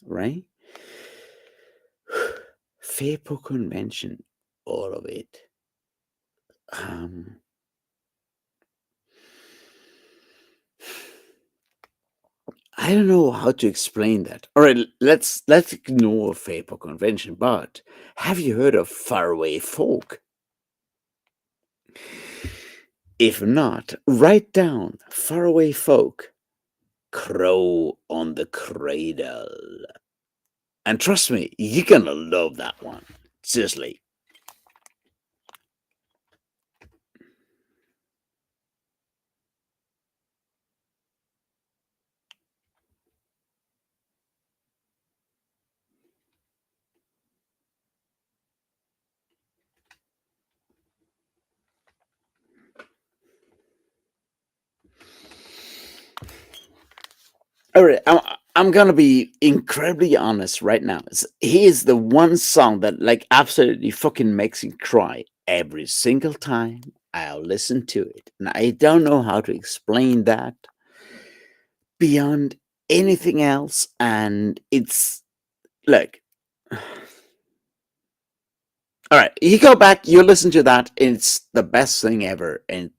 right? Fair Convention, all of it. Um, I don't know how to explain that. All right, let's ignore Faber convention. But have you heard of faraway folk? If not, write down faraway folk, crow on the cradle, and trust me, you're gonna love that one. Seriously. All right, I'm gonna be incredibly honest right now. Here's the one song that like absolutely fucking makes me cry every single time I'll listen to it, and I don't know how to explain that beyond anything else. And it's like, all right, you go back, you listen to that, and it's the best thing ever. And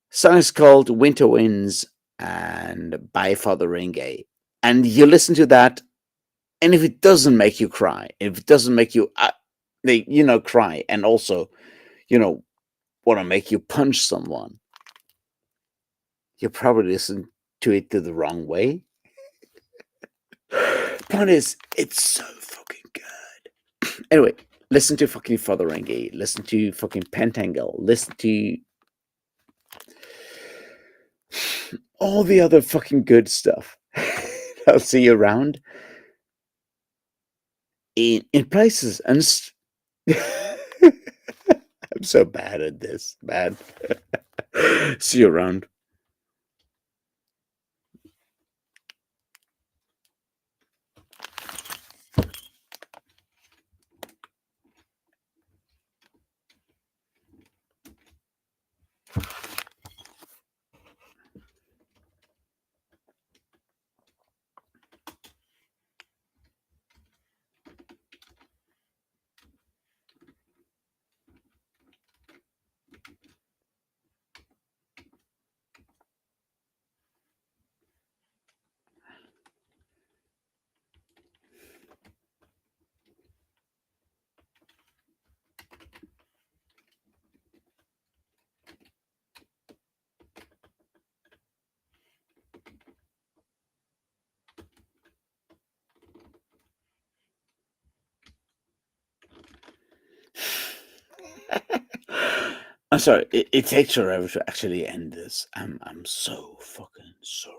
song is called "Winter Winds" and by Father Ringe, and you listen to that. And if it doesn't make you cry, if it doesn't make you, cry, and also, you know, want to make you punch someone, you probably listen to it the wrong way. Point is, it's so fucking good. Anyway, listen to fucking Fotheringay, listen to fucking Pentangle, listen to all the other fucking good stuff. I'll see you around in places and. I'm so bad at this, man. See you around. I'm sorry. It takes forever to actually end this. I'm so fucking sorry.